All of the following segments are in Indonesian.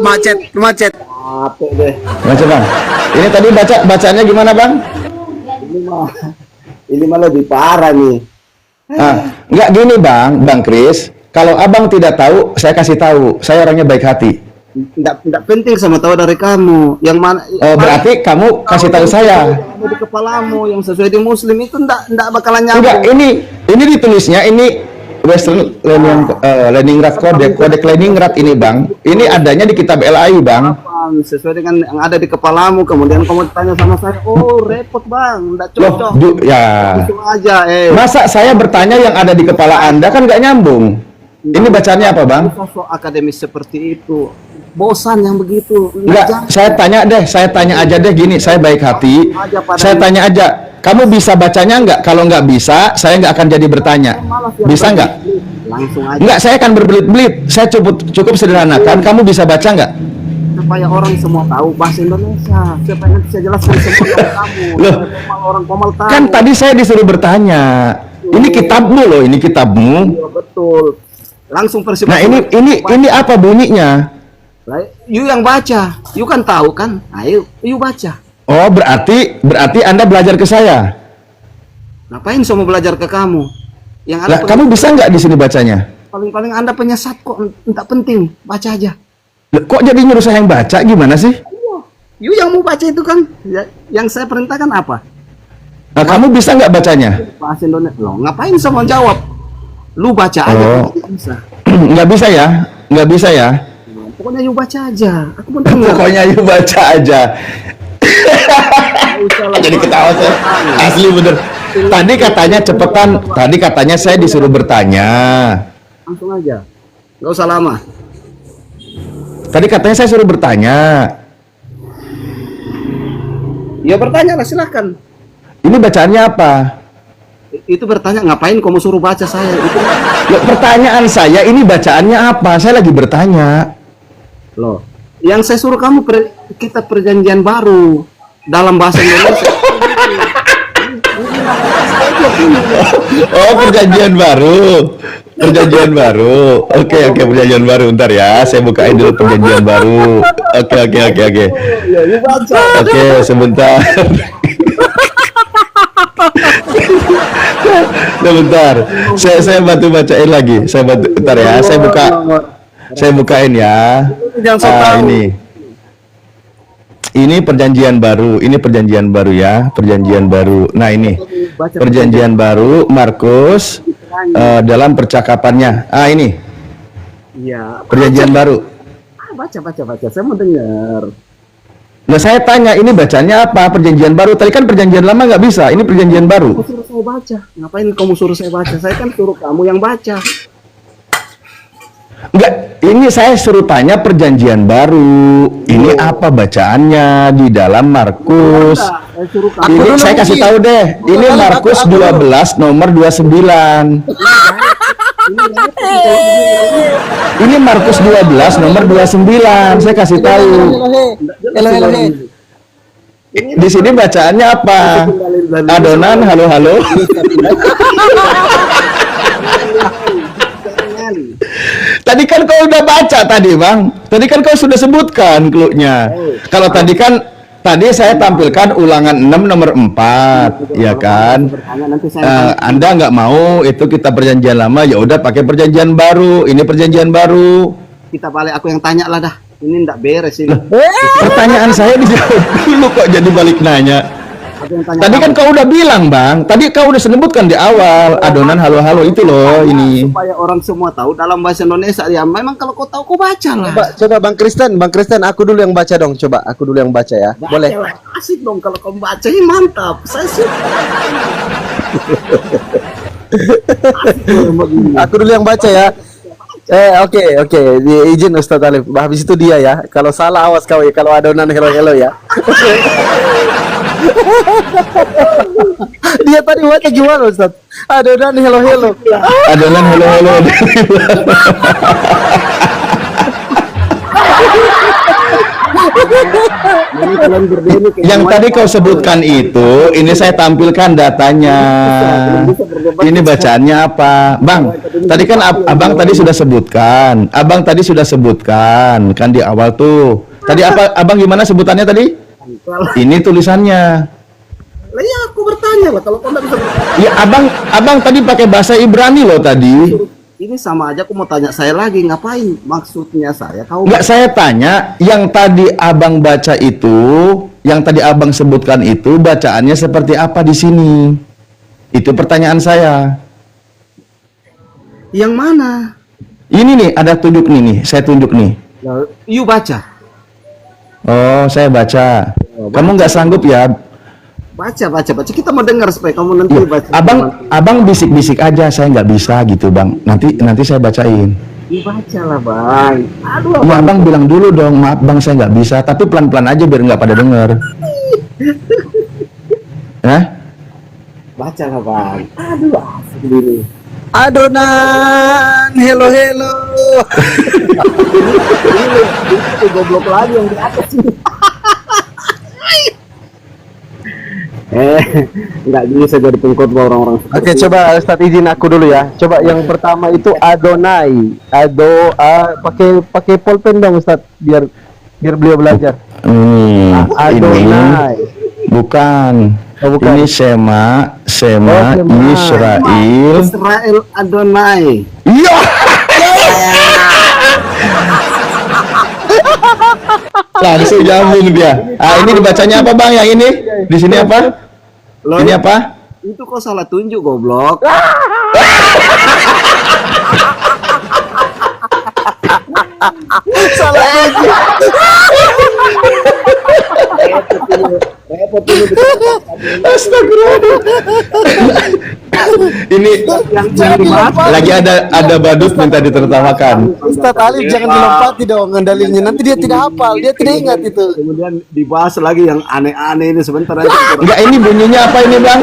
Macet, macet. Capek deh. Baca bang. Ini tadi bacanya gimana bang? Ini mah, ini mah lebih parah nih. Nggak gini bang Kris. Kalau abang tidak tahu, saya kasih tahu. Saya orangnya baik hati. Nggak penting sama tahu dari kamu. Yang mana? Oh berarti kamu kasih tahu saya. Ada di kepalamu yang sesuai di Muslim itu nggak bakalan nyambung. Enggak, ini ditulisnya ini Western Leningrad Kodek Leningrad ini bang. Ini adanya di kitab LAI bang. Sesuai dengan yang ada di kepalamu, kemudian kamu tanya sama saya, oh repot bang, nggak cocok. Ya. Langsung aja, Masa saya bertanya yang ada di kepala anda kan nggak nyambung. Ini bacanya apa bang? Sosok akademis seperti itu, bosan yang begitu. Enggak, saya tanya aja deh gini, saya baik hati. Saya tanya aja, kamu bisa bacanya nggak? Kalau nggak bisa, saya nggak akan jadi bertanya. Bisa nggak? Langsung aja. Nggak, saya akan berbelit-belit. Saya cukup sederhanakan. Kamu bisa baca nggak? Supaya orang semua tahu bahasa Indonesia, supaya nanti saya jelaskan semua ke kamu. Loh, orang Komal tahu. kan tadi saya disuruh bertanya. Ini kitabmu loh, ini kitabmu. Iya, betul. Langsung versi. Nah ini apa bunyinya? You yang baca, you kan tahu kan? Ayo, you baca. Oh berarti Anda belajar ke saya. Ngapain semua belajar ke kamu? Yang ada Lah, kamu bisa nggak di sini bacanya? Paling-paling Anda penyesat kok, enggak penting, baca aja. Loh, kok jadi nyuruh saya yang baca? Gimana sih? You yang mau baca itu kan, yang saya perintahkan apa? Nah, kamu bisa nggak bacanya? Bahasa Indonesia. Loh, ngapain semua jawab? Lu baca aja. Bisa. Nggak bisa ya? Nggak bisa ya? Pokoknya you baca aja. Aku mau dengar. Pokoknya you baca aja. Jadi ketawa saya. Asli bener. Tadi katanya cepetan. Tadi katanya saya disuruh bertanya. Langsung aja. Nggak usah lama. Tadi katanya saya suruh bertanya. Ya bertanya lah, silahkan. Ini bacaannya apa? Itu bertanya, ngapain kamu suruh baca saya? Itu Loh, pertanyaan saya ini bacaannya apa? Saya lagi bertanya. loh. Yang saya suruh kamu kita perjanjian baru dalam bahasa Indonesia. Oh, perjanjian baru. Perjanjian baru. Oke, perjanjian baru. Ntar ya, saya bukain dulu perjanjian baru. Oke. Oke, sebentar. Sebentar. Saya bantu bacain lagi. Saya bantu. Bentar ya, saya bukain ya. Ini perjanjian baru. Ini perjanjian baru ya, perjanjian baru. Nah, ini perjanjian baru Markus dalam percakapannya. Ini. Iya. Perjanjian baru. Baca. Saya mau dengar. Nah, saya tanya ini bacanya apa? Perjanjian baru. Tadi kan perjanjian lama nggak bisa. Ini perjanjian baru. Kamu suruh saya baca. Ngapain kamu suruh saya baca? Saya kan suruh kamu yang baca. Enggak, ini saya suruh tanya perjanjian baru. Ini apa bacaannya di dalam Markus? Ini saya kasih tahu deh. Ini Markus 12 nomor 29. Ini Markus 12 nomor 29. Saya kasih tahu. Di sini bacaannya apa? Adonan halo. Tadi kan kau udah baca tadi, Bang. Tadi kan kau sudah sebutkan clue-nya. Kalau tadi saya tampilkan ulangan 6 nomor 4, ya kan? Anda nggak mau itu kita perjanjian lama, ya udah pakai perjanjian baru. Ini perjanjian baru. Kita balik, aku yang tanya lah dah. Ini nggak beres ini. Pertanyaan saya dijawab dulu kok jadi balik nanya. Tadi kan kau udah bilang, Bang. Tadi kau udah sebutkan di awal adonan halo itu loh ini. Supaya orang semua tahu dalam bahasa Indonesia ya. Memang kalau kau tahu kau baca lah. Coba Bang Kristen, aku dulu yang baca dong. Coba aku dulu yang baca ya. Baca Boleh. Lah. Asik dong kalau kau baca, ini mantap. Saya sih. Aku dulu yang baca ya. Oke. Izin Ustadz Alif. Habis itu dia ya. Kalau salah awas kau ya. Kalau adonan hello ya. Dia tadi baca gimana Ustadz? Adonan hello. Adonan hello. Ini kalian berdua ini kayak Yang gimana? tadi kau sebutkan itu, ini saya tampilkan datanya. Ini bacaannya apa, Bang? Tadi kan Abang tadi sudah sebutkan. Abang tadi sudah sebutkan kan di awal tuh. Tadi apa, Abang gimana sebutannya tadi? Ini tulisannya. Lah ya aku bertanya lah, kalau kau nggak bisa bertanya. Ya, Abang tadi pakai bahasa Ibrani loh tadi. Ini sama aja aku mau tanya saya lagi, ngapain maksudnya saya? Kau Enggak, saya tanya, yang tadi Abang baca itu, yang tadi Abang sebutkan itu bacaannya seperti apa di sini? Itu pertanyaan saya. yang mana? Ini nih, ada tunjuk nih, saya tunjuk nih. Lah, you baca. Oh, saya baca. Kamu nggak sanggup ya? Baca. Kita mau dengar supaya kamu nanti Ya, baca. abang bisik-bisik aja, saya nggak bisa gitu, Bang. Nanti saya bacain. Dibaca lah, Bang. Aduh, Ya, Abang bilang dulu dong, maaf Bang, saya nggak bisa. Tapi pelan-pelan aja biar nggak pada denger. Hah? baca lah, Bang. Aduh, asik ini. Adonan, hello. Ini goblok lagi yang di atas ini. Nggak bisa jadi pengkhotbah orang-orang. Oke, coba Ustaz izin aku dulu ya. Coba yang pertama itu Adonai. Pakai pulpen dong Ustaz biar beliau belajar. Adonai. Bukan. Oh, bukan. Ini Shema Shema. Israel. Israel Adonai. Iya. Langsung nyambung dia. Ini dibacanya apa, Bang? Yang ini? Di sini apa? Loh, Ini apa? itu kok salah tunjuk goblok. Salah aja. Repot ini. Astagfirullah. Ini yang dibahas lagi ada badut minta ditertawakan. Ustaz Ali jangan dilompati dong dalilnya. Nanti dia tidak hafal, dia tidak ingat itu. kemudian dibahas lagi yang aneh-aneh ini sebentar aja. Enggak, ini bunyinya apa ini, Bang?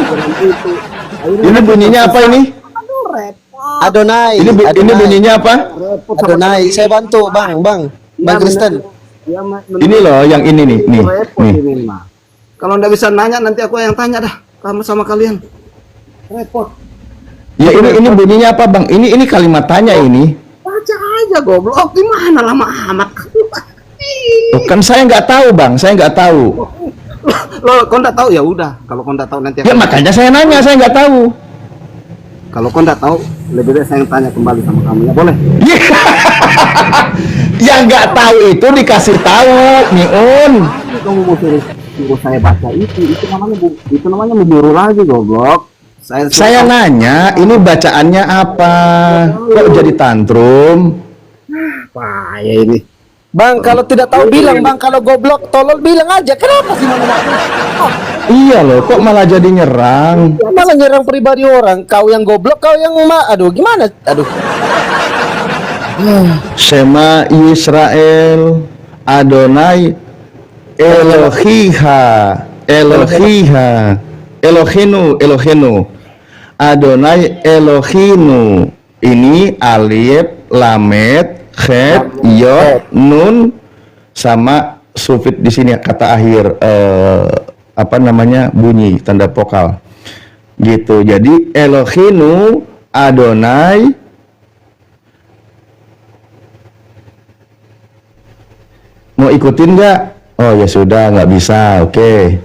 Ini bunyinya apa ini? Aduh, repot. Adonai. Ini bunyinya apa? Repot sama Adonai. Saya bantu, Bang Kristen. ya, Ini loh, yang ini nih, nih. repot Nih. ini mah. Kalau nggak bisa nanya nanti aku yang tanya dah sama kalian. Repot. Ya ini bunyinya apa, Bang? Ini kalimat tanya ini. Baca aja goblok. Gimana lama amat. Oh, kan saya nggak tahu, Bang. Saya nggak tahu. Loh, kau nggak tahu ya udah. Kalau kau nggak tahu nanti. Ya makanya saya nanya, saya nggak tahu. Kalau kau nggak tahu, lebih baik saya yang tanya kembali sama kamu ya boleh. Yang nggak tahu itu dikasih tahu, Miun. Kamu mau suruh saya baca itu namanya memburu lagi goblok. Saya nanya, ini bacaannya apa? Kok jadi tantrum? apa ya ini? Bang, kalau tidak tahu bilang, Bang. Kalau goblok, tolol bilang aja. Kenapa sih Iya loh, kok malah jadi nyerang? malah nyerang pribadi orang? Kau yang goblok, kau yang aduh, gimana? Aduh. Shema Israel Adonai Elohiha Elohenu Adonai Elohinu. Ini alif, lamet, khet, yod, nun sama sufit di sini kata akhir apa namanya bunyi tanda vokal gitu. Jadi Elohinu Adonai mau ikutin nggak? Oh ya sudah, nggak bisa. Oke.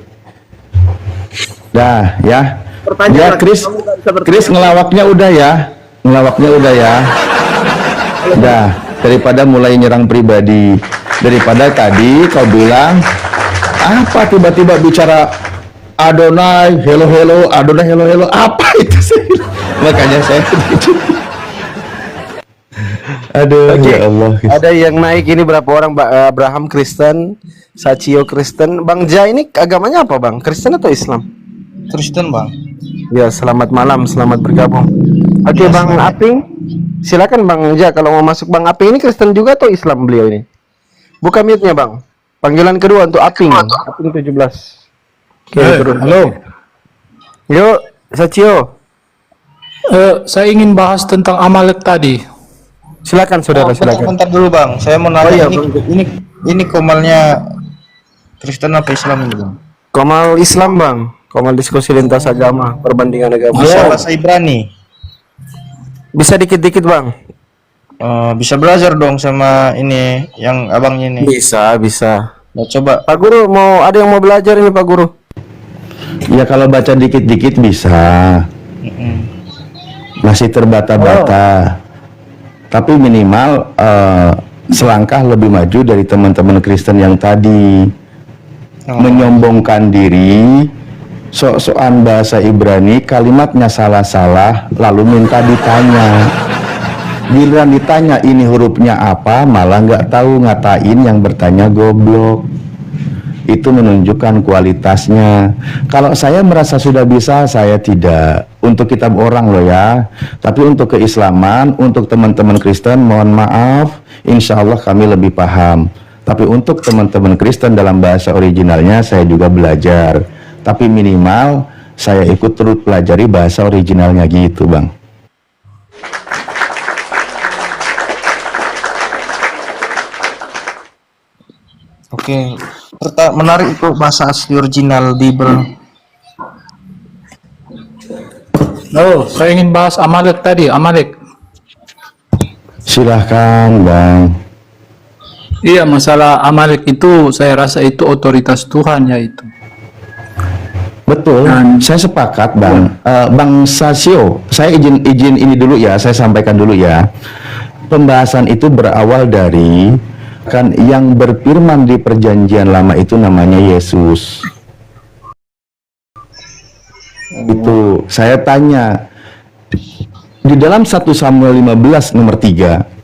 Dah ya. Ya Chris ngelawaknya udah ya. Dah, daripada mulai nyerang pribadi. Daripada tadi kau bilang apa tiba-tiba bicara Adonai, hello, Adonai, hello, apa itu sih? Makanya saya aduh, Oke. ya Allah. Ada yang naik ini berapa orang? Abraham Kristen, Sachio Kristen. Bang Ja ini agamanya apa, Bang? Kristen atau Islam? Kristen, Bang. Ya, selamat malam, selamat bergabung. Oke, Bang Aping. Silakan Bang Ja kalau mau masuk. Bang Aping ini Kristen juga atau Islam beliau ini? Buka mute-nya, Bang. Panggilan kedua untuk Aping. Aping 17. Oke, turun. Halo. Yuk, Sachio. Saya ingin bahas tentang Amalek tadi. Silakan saudara, silakan. Bentar dulu bang, saya mau nanya Oh, iya, ini komalnya Kristen apa Islam ini bang? Komal Islam bang, komal diskusi lintas agama, perbandingan agama. Bisa bahasa Ibrani. Bisa dikit-dikit bang. Bisa belajar dong sama ini yang abangnya ini. Bisa. Nah, coba. Pak Guru ada yang mau belajar ini Pak Guru? Ya kalau baca dikit-dikit bisa. Masih terbata-bata. Tapi minimal selangkah lebih maju dari teman-teman Kristen yang tadi menyombongkan diri, sok-sokan bahasa Ibrani, kalimatnya salah-salah, lalu minta ditanya. Giliran ditanya ini hurufnya apa, malah nggak tahu, ngatain yang bertanya goblok. Itu menunjukkan kualitasnya. Kalau saya merasa sudah bisa, saya tidak. Untuk kitab orang loh ya. Tapi untuk keislaman, untuk teman-teman Kristen, mohon maaf, insya Allah kami lebih paham. Tapi untuk teman-teman Kristen dalam bahasa originalnya, saya juga belajar. Tapi minimal, saya ikut turut pelajari bahasa originalnya gitu bang. Oke. Menarik itu bahasa asli original Bible. Oh, saya ingin bahas Amalek tadi, Amalek. Silahkan bang. Iya, masalah Amalek itu saya rasa itu otoritas Tuhan ya itu. Betul, saya sepakat bang. Bang Sasio, saya izin ini dulu ya, saya sampaikan dulu ya. Pembahasan itu berawal dari kan yang berfirman di perjanjian lama itu namanya Yesus. Itu saya tanya di dalam 1 Samuel 15 nomor 3.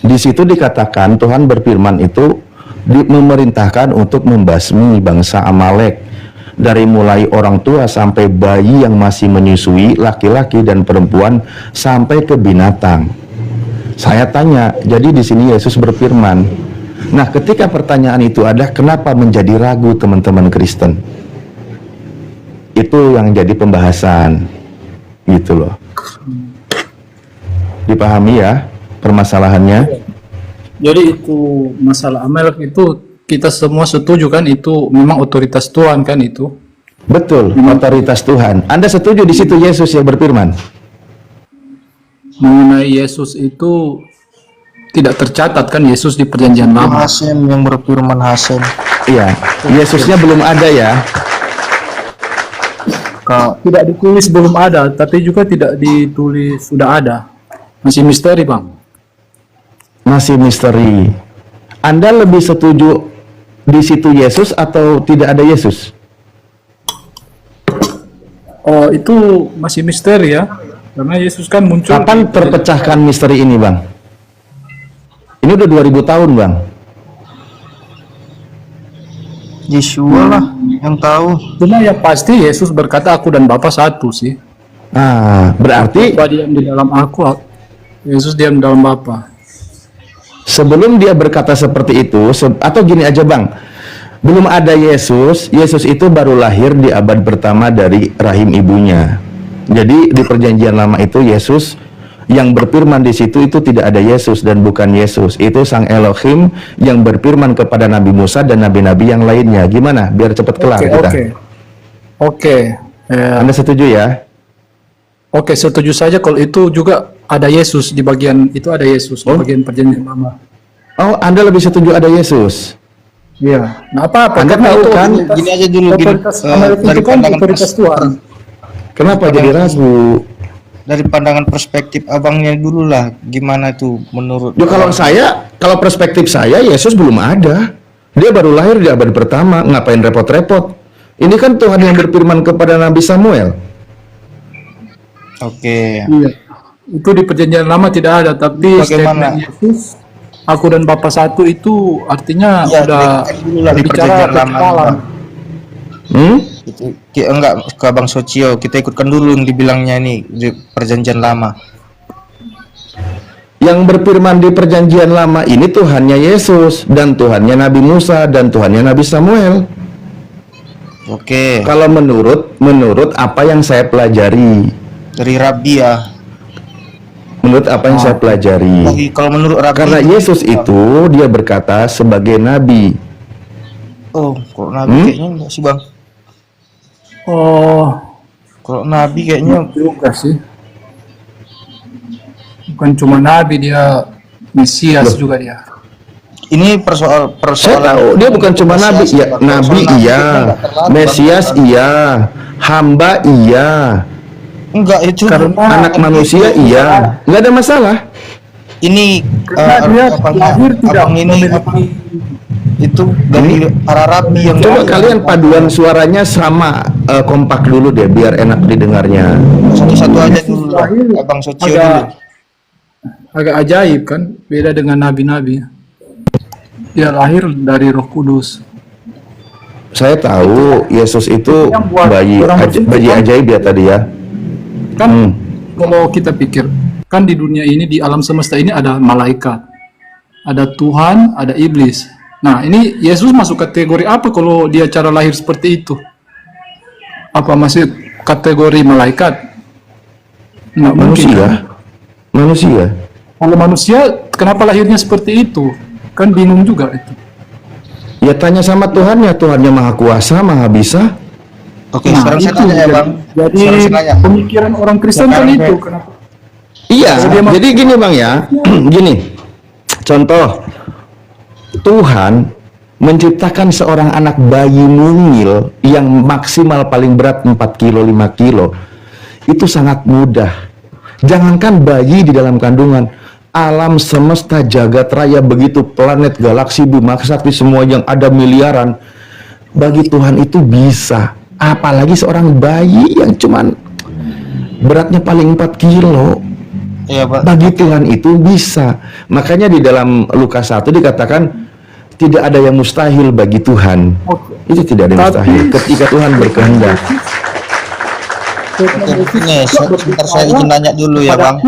Di situ dikatakan Tuhan berfirman itu memerintahkan untuk membasmi bangsa Amalek, dari mulai orang tua sampai bayi yang masih menyusui, laki-laki dan perempuan sampai ke binatang. Saya tanya, jadi di sini Yesus berfirman. Nah, ketika pertanyaan itu ada, kenapa menjadi ragu teman-teman Kristen? Itu yang jadi pembahasan, gitu loh. Dipahami ya permasalahannya? Jadi itu masalah Amalek itu kita semua setuju kan itu memang otoritas Tuhan kan itu. Betul, otoritas Tuhan. Anda setuju di situ Yesus yang berfirman? Mengenai Yesus itu tidak tercatat kan Yesus di perjanjian lama. Hasem yang berfirman Hasem. Iya, Yesusnya belum ada ya. Tidak ditulis belum ada, tapi juga tidak ditulis sudah ada. Masih misteri bang. Masih misteri. Anda lebih setuju di situ Yesus atau tidak ada Yesus? Oh itu masih misteri ya. Karena Yesus kan muncul. Kapan terpecahkan misteri ini bang? Ini udah 2000 tahun bang. Yeshua lah yang tahu. Cuma ya pasti Yesus berkata aku dan Bapa satu sih. Berarti Bapa diam di dalam aku, Yesus diam di dalam Bapa. sebelum dia berkata seperti itu, atau gini aja bang, belum ada Yesus, Yesus itu baru lahir di abad pertama dari rahim ibunya. Jadi di perjanjian lama itu Yesus yang berfirman di situ itu tidak ada Yesus dan bukan Yesus. Itu Sang Elohim yang berfirman kepada Nabi Musa dan nabi-nabi yang lainnya. Gimana? Biar cepat kelar kita. Oke. Anda setuju ya? Oke, setuju saja kalau itu juga ada Yesus di bagian itu ada Yesus di bagian perjanjian lama. Oh, Anda lebih setuju ada Yesus? Iya. Nah apa? Anda Karena tahu itu kan? Gini aja dulu gini. otoritas Amalek itu kan otoritas Tuhan. Kenapa jadi ragu? Dari pandangan perspektif abangnya dulu lah, gimana itu menurut? Ya kalau perspektif saya, Yesus belum ada. Dia baru lahir di abad pertama, ngapain repot-repot? Ini kan Tuhan yang berfirman kepada Nabi Samuel. Oke. Iya. Itu di perjanjian lama tidak ada, tapi Bagaimana? statement Yesus aku dan Bapa satu itu artinya Ya, udah dulu lah di bicara perjanjian lama. kekekalan. Enggak ke Abang Socio, kita ikutkan dulu yang dibilangnya ini di perjanjian lama. Yang berfirman di perjanjian lama ini Tuhannya Yesus dan Tuhannya Nabi Musa dan Tuhannya Nabi Samuel. Oke. Kalau menurut apa yang saya pelajari, Dari Rabi ya. menurut apa yang saya pelajari, Kalau menurut Rabi, karena Yesus itu dia berkata sebagai nabi. Oh, kalau nabi kayaknya enggak sih bang. Oh, Kalau nabi kayaknya juga sih. Bukan cuma nabi, dia Mesias juga dia. ini Saya persoalan tahu dia bukan cuma nabi, Mesias, ya Bang. nabi Persoalan iya, kita nggak terlalu, Bang. Mesias iya, hamba iya, Enggak itu anak manusia iya, nggak ada masalah. ini Karena dia lahir tidak abang ini apa, itu dari para rabi yang Coba lain. kalian paduan suaranya sama, kompak dulu deh biar enak didengarnya. Satu-satu aja dulu lah. Lahir Abang Socio dulu. agak ajaib kan, beda dengan nabi-nabi. Dia lahir dari Roh Kudus. Saya tahu Yesus itu Yang buat bayi orang berpikir, bayi kan? ajaib ya tadi ya. Kan Hmm. kalau kita pikir, kan di dunia ini, di alam semesta ini ada malaikat, ada Tuhan, ada iblis. Nah, ini Yesus masuk kategori apa kalau dia cara lahir seperti itu? Apa masih kategori malaikat? Nggak mungkin. Manusia. Kalau manusia, kenapa lahirnya seperti itu? Kan bingung juga itu. Ya tanya sama Tuhannya, Tuhannya Maha Kuasa, Maha Bisa. Oke, Nah, sekarang saya itu tanya ya jadi- bang. Jadi Sekarang saya tanya. pemikiran orang Kristen kan Sekarang itu. saya- Kenapa? Iya, Kalau dia jadi gini Bang ya. Gini. Contoh, Tuhan menciptakan seorang anak bayi mungil yang maksimal paling berat 4 kilo, 5 kilo. Itu sangat mudah. Jangankan bayi di dalam kandungan, alam semesta jagat raya begitu, planet, galaksi, bima sakti semua yang ada miliaran, bagi Tuhan itu bisa. Apalagi seorang bayi yang cuman beratnya paling 4 kilo. Iya bang. Bagi Tuhan itu bisa. Makanya di dalam Lukas 1 dikatakan tidak ada yang mustahil bagi Tuhan. Itu tidak ada yang Tapi- mustahil ketika Tuhan berkehendak. Nih, sebentar saya izin nanya dulu ya bang.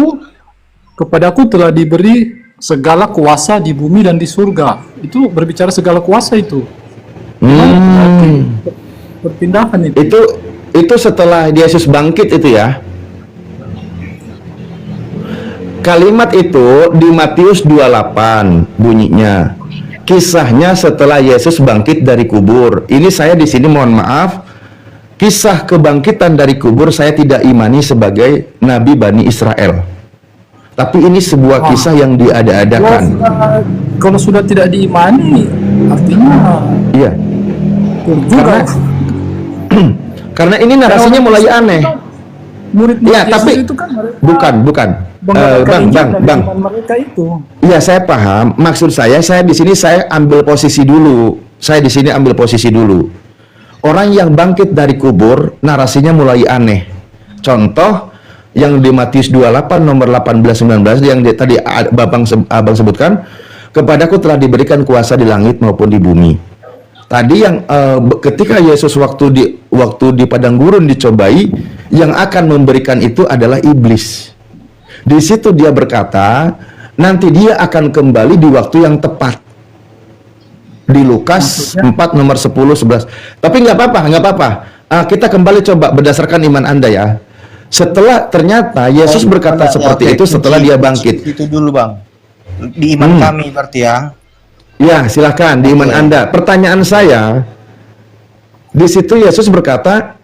Kepadaku telah diberi segala kuasa di bumi dan di surga. Itu berbicara segala kuasa itu. Perpindahan itu. Itu setelah Yesus bangkit itu ya. Kalimat itu di Matius 28 bunyinya. Kisahnya setelah Yesus bangkit dari kubur. Ini saya di sini mohon maaf. Kisah kebangkitan dari kubur saya tidak imani sebagai Nabi Bani Israel. Tapi ini sebuah kisah yang diada-adakan. Kalau sudah tidak diimani, artinya Iya. juga Karena ini narasinya mulai aneh. murid-murid Ya, Yesus tapi itu kan mereka bukan. Bang. mereka itu. Iya, saya paham. Maksud saya di sini saya ambil posisi dulu. Saya di sini ambil posisi dulu. Orang yang bangkit dari kubur, narasinya mulai aneh. Contoh yang di Matius 28 nomor 18-19 yang tadi abang sebutkan, kepadaku telah diberikan kuasa di langit maupun di bumi. Tadi yang ketika Yesus waktu di padang gurun dicobai, yang akan memberikan itu adalah iblis. Di situ dia berkata, nanti dia akan kembali di waktu yang tepat. Di Lukas 4 nomor 10-11. Tapi nggak apa-apa. Kita kembali coba berdasarkan iman Anda ya. Setelah ternyata Yesus berkata seperti itu setelah dia bangkit. Itu dulu bang. Di iman kami berarti ya. Ya, silakan di iman Anda. Pertanyaan saya, di situ Yesus berkata,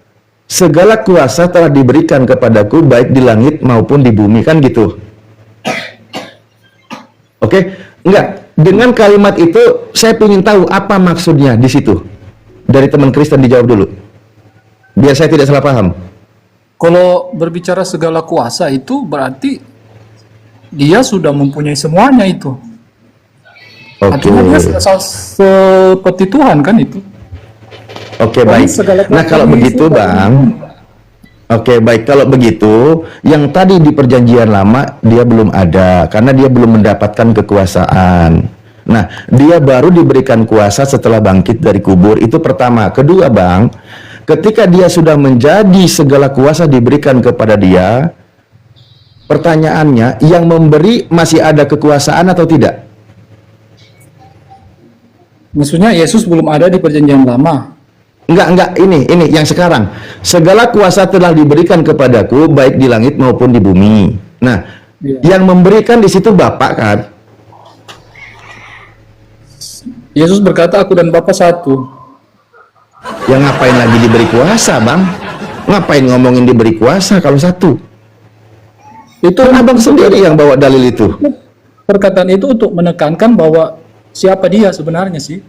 segala kuasa telah diberikan kepadaku baik di langit maupun di bumi, kan gitu. Oke? Enggak. Dengan kalimat itu saya ingin tahu apa maksudnya di situ. Dari teman Kristen dijawab dulu. Biar saya tidak salah paham. Kalau berbicara segala kuasa itu berarti dia sudah mempunyai semuanya itu. Oke. Artinya dia seperti Tuhan kan itu. Oke, baik. Nah, kalau begitu, Bang. Oke, baik. Kalau begitu, yang tadi di perjanjian lama dia belum ada karena dia belum mendapatkan kekuasaan. Nah, dia baru diberikan kuasa setelah bangkit dari kubur. Itu pertama. Kedua, Bang, ketika dia sudah menjadi segala kuasa diberikan kepada dia, pertanyaannya, yang memberi masih ada kekuasaan atau tidak? Maksudnya Yesus belum ada di perjanjian lama. Enggak, ini yang sekarang. Segala kuasa telah diberikan kepadaku baik di langit maupun di bumi. Nah, yang memberikan di situ Bapa kan? Yesus berkata, aku dan Bapa satu. Ya ngapain lagi diberi kuasa, Bang? Ngapain ngomongin diberi kuasa kalau satu? Itu kan abang sendiri yang bawa dalil itu. Perkataan itu untuk menekankan bahwa siapa dia sebenarnya sih.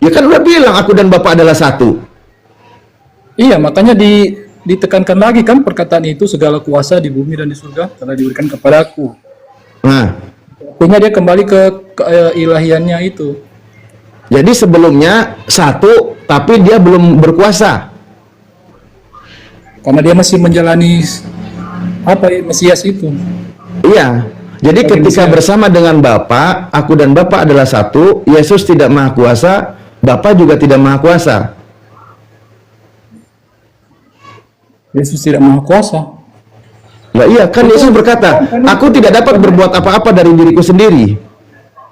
Ya kan udah bilang aku dan Bapak adalah satu. Iya, makanya ditekankan lagi kan perkataan itu, segala kuasa di bumi dan di surga telah diberikan kepadaku. Nah, Artinya dia kembali ke ilahiannya itu. jadi sebelumnya satu, tapi dia belum berkuasa. Karena dia masih menjalani Mesias itu. Iya. Jadi ketika bersama dengan Bapa, aku dan Bapa adalah satu, Yesus tidak maha kuasa, Bapa juga tidak maha kuasa. Yesus tidak maha kuasa. Lah iya, kan Yesus berkata, aku tidak dapat berbuat apa-apa dari diriku sendiri.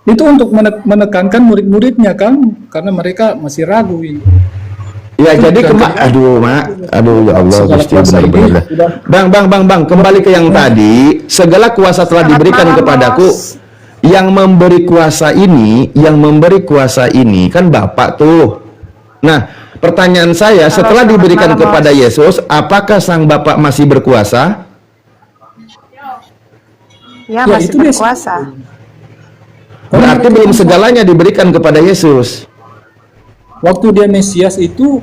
Itu untuk menekankan murid-muridnya kan, karena mereka masih ragu ini. Ya, jadi aduh ya Allah, Gusti benar-benar. Bang, kembali ke yang tadi, segala kuasa telah diberikan kepadaku. Yang memberi kuasa ini kan Bapak tuh. Nah, pertanyaan saya, setelah diberikan kepada Yesus, apakah sang Bapak masih berkuasa? Ya, masih itu dia. berkuasa. Berarti belum segalanya diberikan kepada Yesus. Waktu dia Mesias itu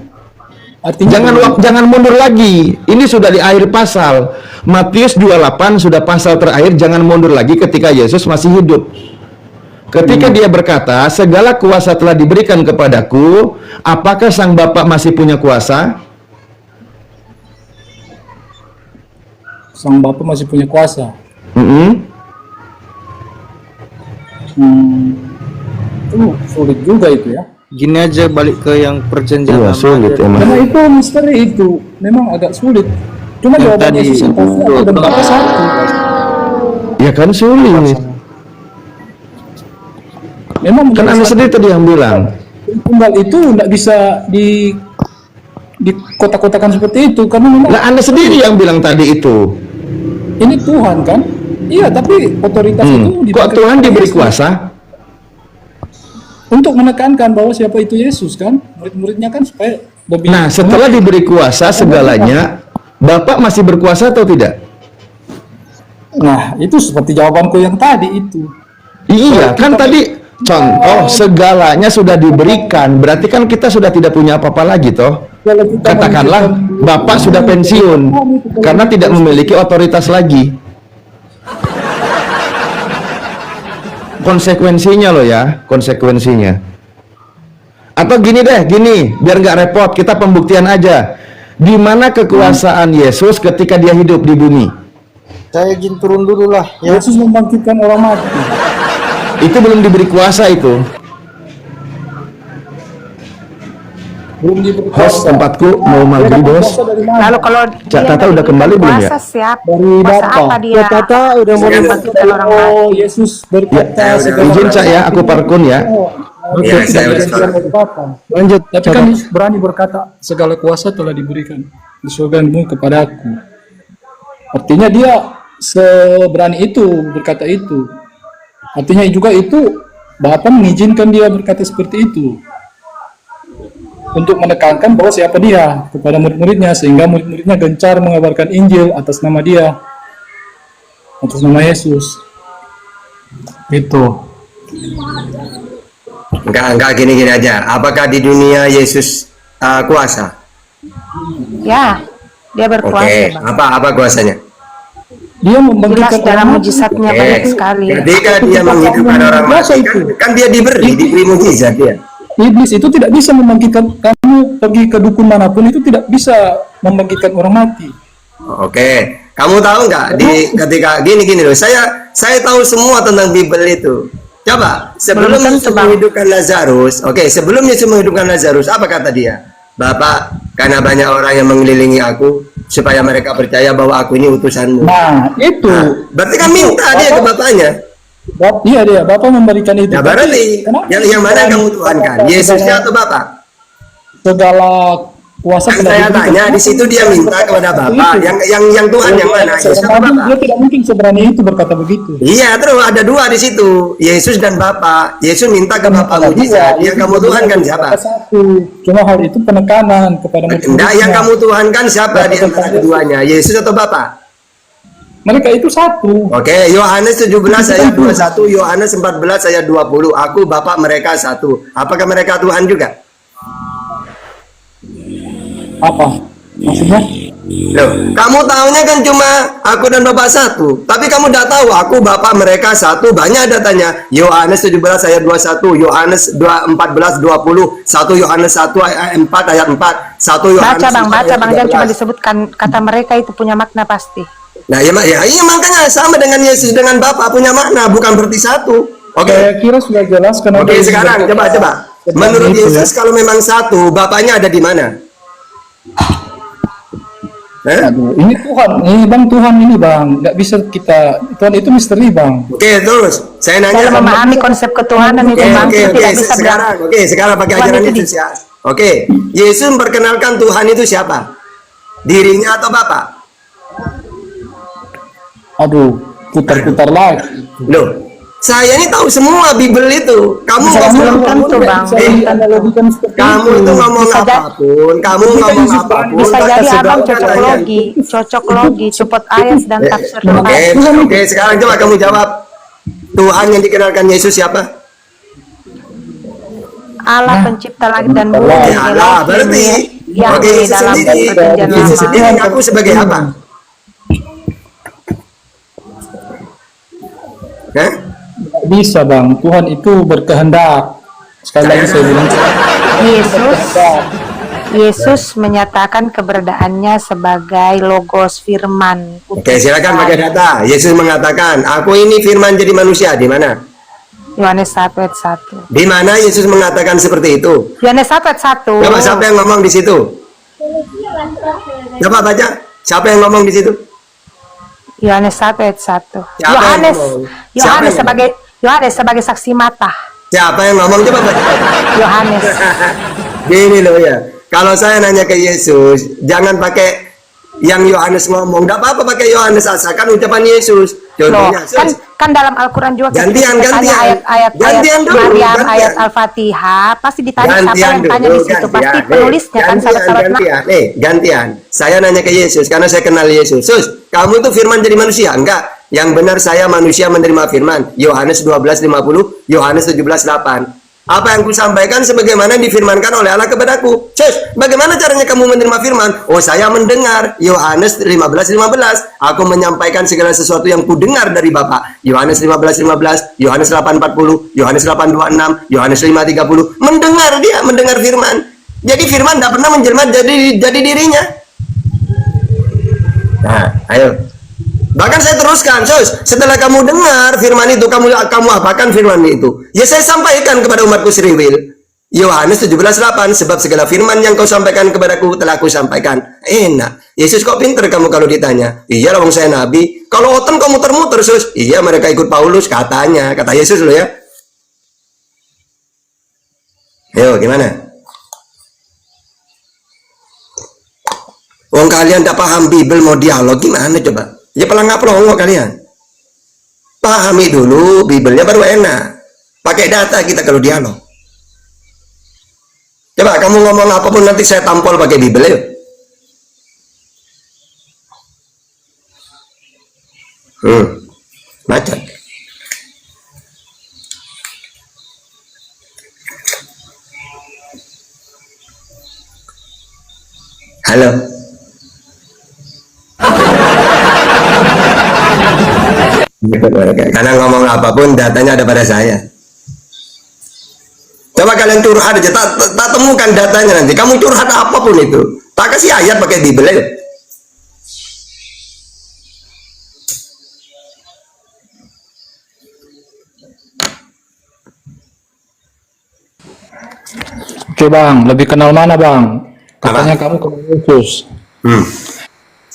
artinya Jangan mundur lagi. Ini sudah di akhir pasal. Matius 28 sudah pasal terakhir, jangan mundur lagi ketika Yesus masih hidup. Ketika dia berkata, segala kuasa telah diberikan kepadaku, apakah sang Bapa masih punya kuasa? Sang Bapa masih punya kuasa. Sulit juga itu ya. Gini aja balik ke yang perjanjian Iya, lama sulit aja. emang. Karena itu misteri itu memang agak sulit. Cuma Yang jawaban tadi Yesus yang pasti aku dan Bapa satu. Ya kan sulit. Memang Kan Anda sendiri tadi yang bilang. tunggal itu tidak bisa di kotak-kotakan seperti itu karena memang Nah, Anda sendiri yang bilang tadi itu. ini Tuhan kan. Iya, tapi otoritas itu Kok Tuhan diberi Yesus. kuasa? Untuk menekankan bahwa siapa itu Yesus kan, murid-muridnya kan supaya lebih. Nah, setelah diberi kuasa segalanya, Bapak masih berkuasa atau tidak? Nah, itu seperti jawabanku yang tadi itu. Iya, kan tadi contoh segalanya sudah diberikan, berarti kan kita sudah tidak punya apa-apa lagi toh. Kalau kita Katakanlah Bapak sudah pensiun karena tidak memiliki otoritas lagi. Konsekuensinya loh ya, konsekuensinya. Atau gini deh, biar nggak repot, kita pembuktian aja. Di mana kekuasaan Yesus ketika dia hidup di bumi? Saya izin turun dulu lah. Ya. Yesus membangkitkan orang mati. Itu belum diberi kuasa itu. Belum diberi Host kuasa. tempatku mau maghrib, bos. Lalu kalau Cak Tata udah kembali belum ya? kuasa siap Dari kuasa Bapa. apa dia? Tata udah mau membangkitkan orang mati. Oh, Yesus berkata Ya, segala izin Cak ya, aku parkun ya. Oke, saya tidak udah dari Bapa. Lanjut. Tapi kan Yesus berani berkata segala kuasa telah diberikan di surga dan bumi kepadaku. Artinya dia seberani itu berkata itu. Artinya juga itu Bapa mengizinkan dia berkata seperti itu. Untuk menekankan bahwa siapa dia kepada murid-muridnya, sehingga murid-muridnya gencar mengabarkan Injil atas nama dia, atas nama Yesus. Itu. Enggak gini aja. Apakah di dunia Yesus kuasa? Ya, dia berkuasa. Oke. Bang. Apa kuasanya? Dia Jelas membangkitkan dalam orang mati. mujizatnya Oke. banyak sekali. Ketika dia menghidupkan orang mati, kan dia diberi mujizat dia. Iblis itu tidak bisa membangkitkan, kamu pergi ke dukun manapun itu tidak bisa membangkitkan orang mati. Oke. Kamu tahu nggak ketika gini loh, saya tahu semua tentang Bible itu. Coba sebelum Belum tentu, Yesus Bang. menghidupkan Lazarus, sebelum Yesus menghidupkan Lazarus, apa kata dia? Bapak, karena banyak orang yang mengelilingi aku, supaya mereka percaya bahwa aku ini utusanmu. Nah, itu. Berarti kan minta dia ke bapaknya. Iya dia, Bapak memberikan itu. Nah, berarti Kenapa yang mana yang kamu tuhankan? Yesusnya atau Bapak? Segala Kuasa Yang telah saya diberikan. tanya di situ dia minta kepada Bapa. Yang Tuhan yang mana? Yesus atau Nabi, Bapa? dia tidak mungkin seberani itu berkata begitu. Iya, terus ada dua di situ, Yesus dan Bapa. Yesus minta ke Bapa mujizat. Yang kamu Tuhan kan siapa? Satu. Cuma hal itu penekanan kepada Enggak, yang kamu Tuhan kan siapa di antara keduanya? Yesus atau Bapa? Mereka itu satu. Oke, Yohanes 17 ayat 21, Yohanes 14 ayat 20. Aku Bapa mereka satu. Apakah mereka Tuhan juga? Apa? Maksudnya? Loh, kamu tahunya kan cuma aku dan Bapak satu. Tapi kamu tidak tahu aku Bapak mereka satu. Banyak datanya. Yohanes 17 ayat 21, Yohanes 14 20, 1 Yohanes 1 ayat 4 ayat 4, 1 Yohanes Baca bang, 4 baca ayat bang, jangan cuma 13. disebutkan kata mereka itu punya makna pasti. Nah, iya makanya sama dengan Yesus dengan Bapak punya makna, bukan berarti satu. Oke. Saya kira sudah jelas kenapa. Oke, Yesus sekarang berkata coba. Menurut itu, Yesus kalau memang satu, Bapaknya ada di mana? Aduh, ini Tuhan, ini bang, Tuhan ini bang, nggak bisa kita, Tuhan itu misteri bang. Oke, terus saya nanya. Dalam memahami konsep ketuhanan itu bang, kita tidak bisa bilang. Sekarang pakai Tuhan ajaran itu Yesus ya. Oke, Yesus memperkenalkan Tuhan itu siapa? Dirinya atau Bapa? Aduh, putar-putar lagi. Loh, saya ini tahu semua Bible itu. Kamu Belum tentu bang, belum tentu. kamu itu ngomong Bisa jadi- apapun, kamu ngomong apapun. Bisa kata jadi saudara abang katanya. cocok logi, cepot ayat dan tafsir Oke, Tuhan. oke, sekarang coba kamu jawab. Tuhan yang dikenalkan Yesus siapa? Allah pencipta langit dan bumi. Oke, yang Allah berarti. yang Oke, di Yesus dalam sendiri. perjanjian Yesus lama. sendiri ngaku sebagai apa? Hah? Bisa bang, Tuhan itu berkehendak. Sekali lagi saya bilang. Yesus menyatakan keberadaannya sebagai logos firman. Oke, silakan pakai data. Yesus mengatakan, "Aku ini firman jadi manusia." Di mana? Yohanes 1 ayat 1. Di mana Yesus mengatakan seperti itu? Yohanes 1 ayat 1. Coba siapa yang ngomong di situ? Coba baca. Siapa yang ngomong di situ? Yohanes 1 ayat 1. Siapa yang Yohanes ngomong? Siapa Yohanes yang sebagai Yohanes sebagai saksi mata. Siapa yang ngomong? Coba baca. Yohanes. Gini loh ya. Kalau saya nanya ke Yesus, jangan pakai yang Yohanes ngomong. Tidak apa-apa pakai Yohanes, asalkan ucapan Yesus. Loh, Contohnya, kan dalam Al-Quran juga Gantian, ketika ditanya gantian. ayat Gantian dulu, Maryam, gantian. ayat Al-Fatihah, pasti ditanya siapa yang tanya di situ, pasti penulisnya kan sahabat-sahabat gantian. Gantian. Saya nanya ke Yesus karena saya kenal Yesus. Sus, kamu itu firman jadi manusia? Enggak. Yang benar saya manusia menerima firman. Yohanes 12:50, Yohanes 17:8. Apa yang kusampaikan sebagaimana difirmankan oleh Allah kepadaku. Sus, bagaimana caranya kamu menerima firman? Oh, saya mendengar. Yohanes 15:15. Aku menyampaikan segala sesuatu yang kudengar dari Bapa. Yohanes 15:15, Yohanes 8:40, Yohanes 8:26, Yohanes 5:30. Mendengar firman. Jadi firman tidak pernah menjelma jadi dirinya. Nah, ayo. Bahkan saya teruskan, Sus, setelah kamu dengar firman itu, kamu apakan firman itu? Ya saya sampaikan kepada umatku seriwil. Yohanes 17:8, sebab segala firman yang kau sampaikan kepadaku telah aku sampaikan. Enak. Yesus kok pinter kamu kalau ditanya. Iya lah, wong saya nabi. Kalau oten kau muter-muter, Sus. Iya, mereka ikut Paulus katanya. Kata Yesus loh ya. Ayo, gimana? Wong kalian tak paham Bible mau dialog gimana coba? Ya pelangap-pelongo kalian. Pahami dulu Biblenya baru enak. Pakai data kita kalau dialog. Coba kamu ngomong apapun nanti saya tampol pakai Bible yuk. Macet. Halo. Karena ngomong apapun datanya ada pada saya. Coba kalian curhat aja, tak temukan datanya nanti. Kamu curhat apapun itu, tak kasih ayat pakai Bible aja. Oke bang, lebih kenal mana bang? Katanya kamu kenal Yesus.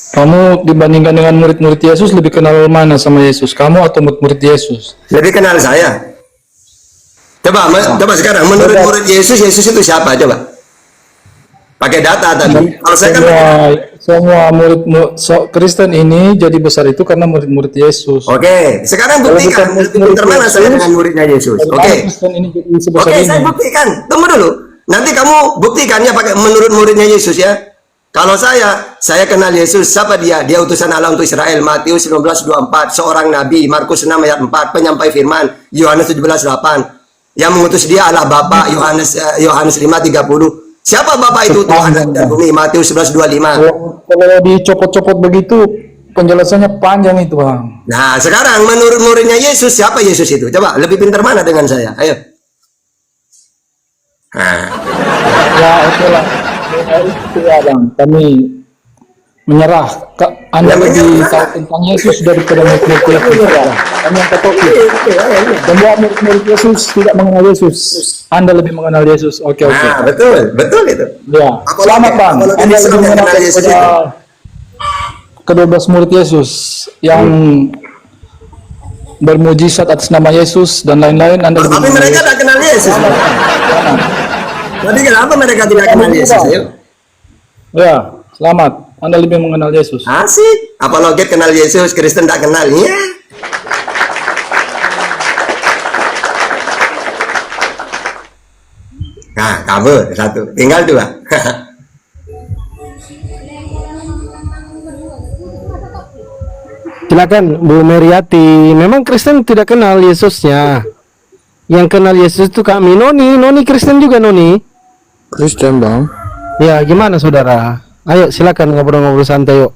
Kamu dibandingkan dengan murid-murid Yesus lebih kenal mana sama Yesus? Kamu atau murid Yesus? Lebih kenal saya. Coba sekarang menurut murid Yesus itu siapa? Coba. Pakai data tadi. Kalau saya kan Semua murid Kristen ini jadi besar itu karena murid-murid Yesus. Oke, sekarang buktikan lebih pintar mana saya dengan muridnya Yesus. Oke. Kristen ini jadi sebesar Oke, ini. saya buktikan. Tunggu dulu. Nanti kamu buktikannya pakai menurut muridnya Yesus ya. Kalau saya kenal Yesus. Siapa dia? Dia utusan Allah untuk Israel. Matius 19:24, seorang nabi. Markus 6 ayat 4, penyampai firman. Yohanes 17:8. Yang mengutus dia adalah Bapa. Yohanes 5:30. Siapa Bapa itu? Tuhan dan bumi. Matius 11:25. Kalau dicopot-copot begitu, penjelasannya panjang itu, Bang. Nah, sekarang menurut muridnya Yesus, siapa Yesus itu? Coba, lebih pintar mana dengan saya? Ayo. Nah, Ya, oke lah. Itu ya, Bang. Kami menyerah. Anda Ya, lebih menyerah. tahu tentang Yesus daripada murid-murid Yesus. Kami yang Katolik. Semua murid-murid Yesus tidak mengenal Yesus. Anda lebih mengenal Yesus. Oke. nah, betul itu. Ya. Apalagi- Selamat, Bang. apalagi Anda Islam lebih yang mengenal kenal Yesus kepada itu. ke-12 murid Yesus yang bermujizat atas nama Yesus dan lain-lain. Anda lebih Tapi mengenal mereka Yesus. tak kenal Yesus. Tapi kenapa mereka tidak kenal Yesus? Ayo. Ya, selamat. Anda lebih mengenal Yesus. Asik. Apologet kenal Yesus, Kristen tak kenal. Iya. Nah, kamu satu. Tinggal dua. Silakan Bu Meriati. Memang Kristen tidak kenal Yesusnya. Yang kenal Yesus itu kami. Noni Kristen juga Noni. Kristen bang, Ya, gimana saudara? Ayo silakan ngobrol-ngobrol santai yuk.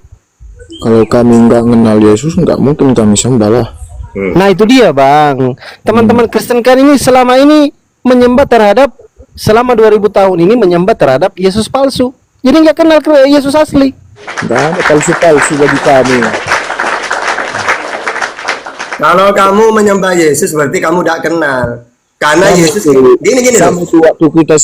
kalau kami nggak kenal Yesus nggak mungkin kami sembah lah. Nah itu dia bang. Teman-teman Kristen kan ini selama ini menyembah terhadap, selama 2000 tahun ini menyembah terhadap Yesus palsu. Jadi nggak kenal Yesus asli. Nggak ada palsu-palsu bagi kami. Kalau kamu menyembah Yesus berarti kamu tidak kenal. Karena Yesus gini Sama loh. itu waktu kita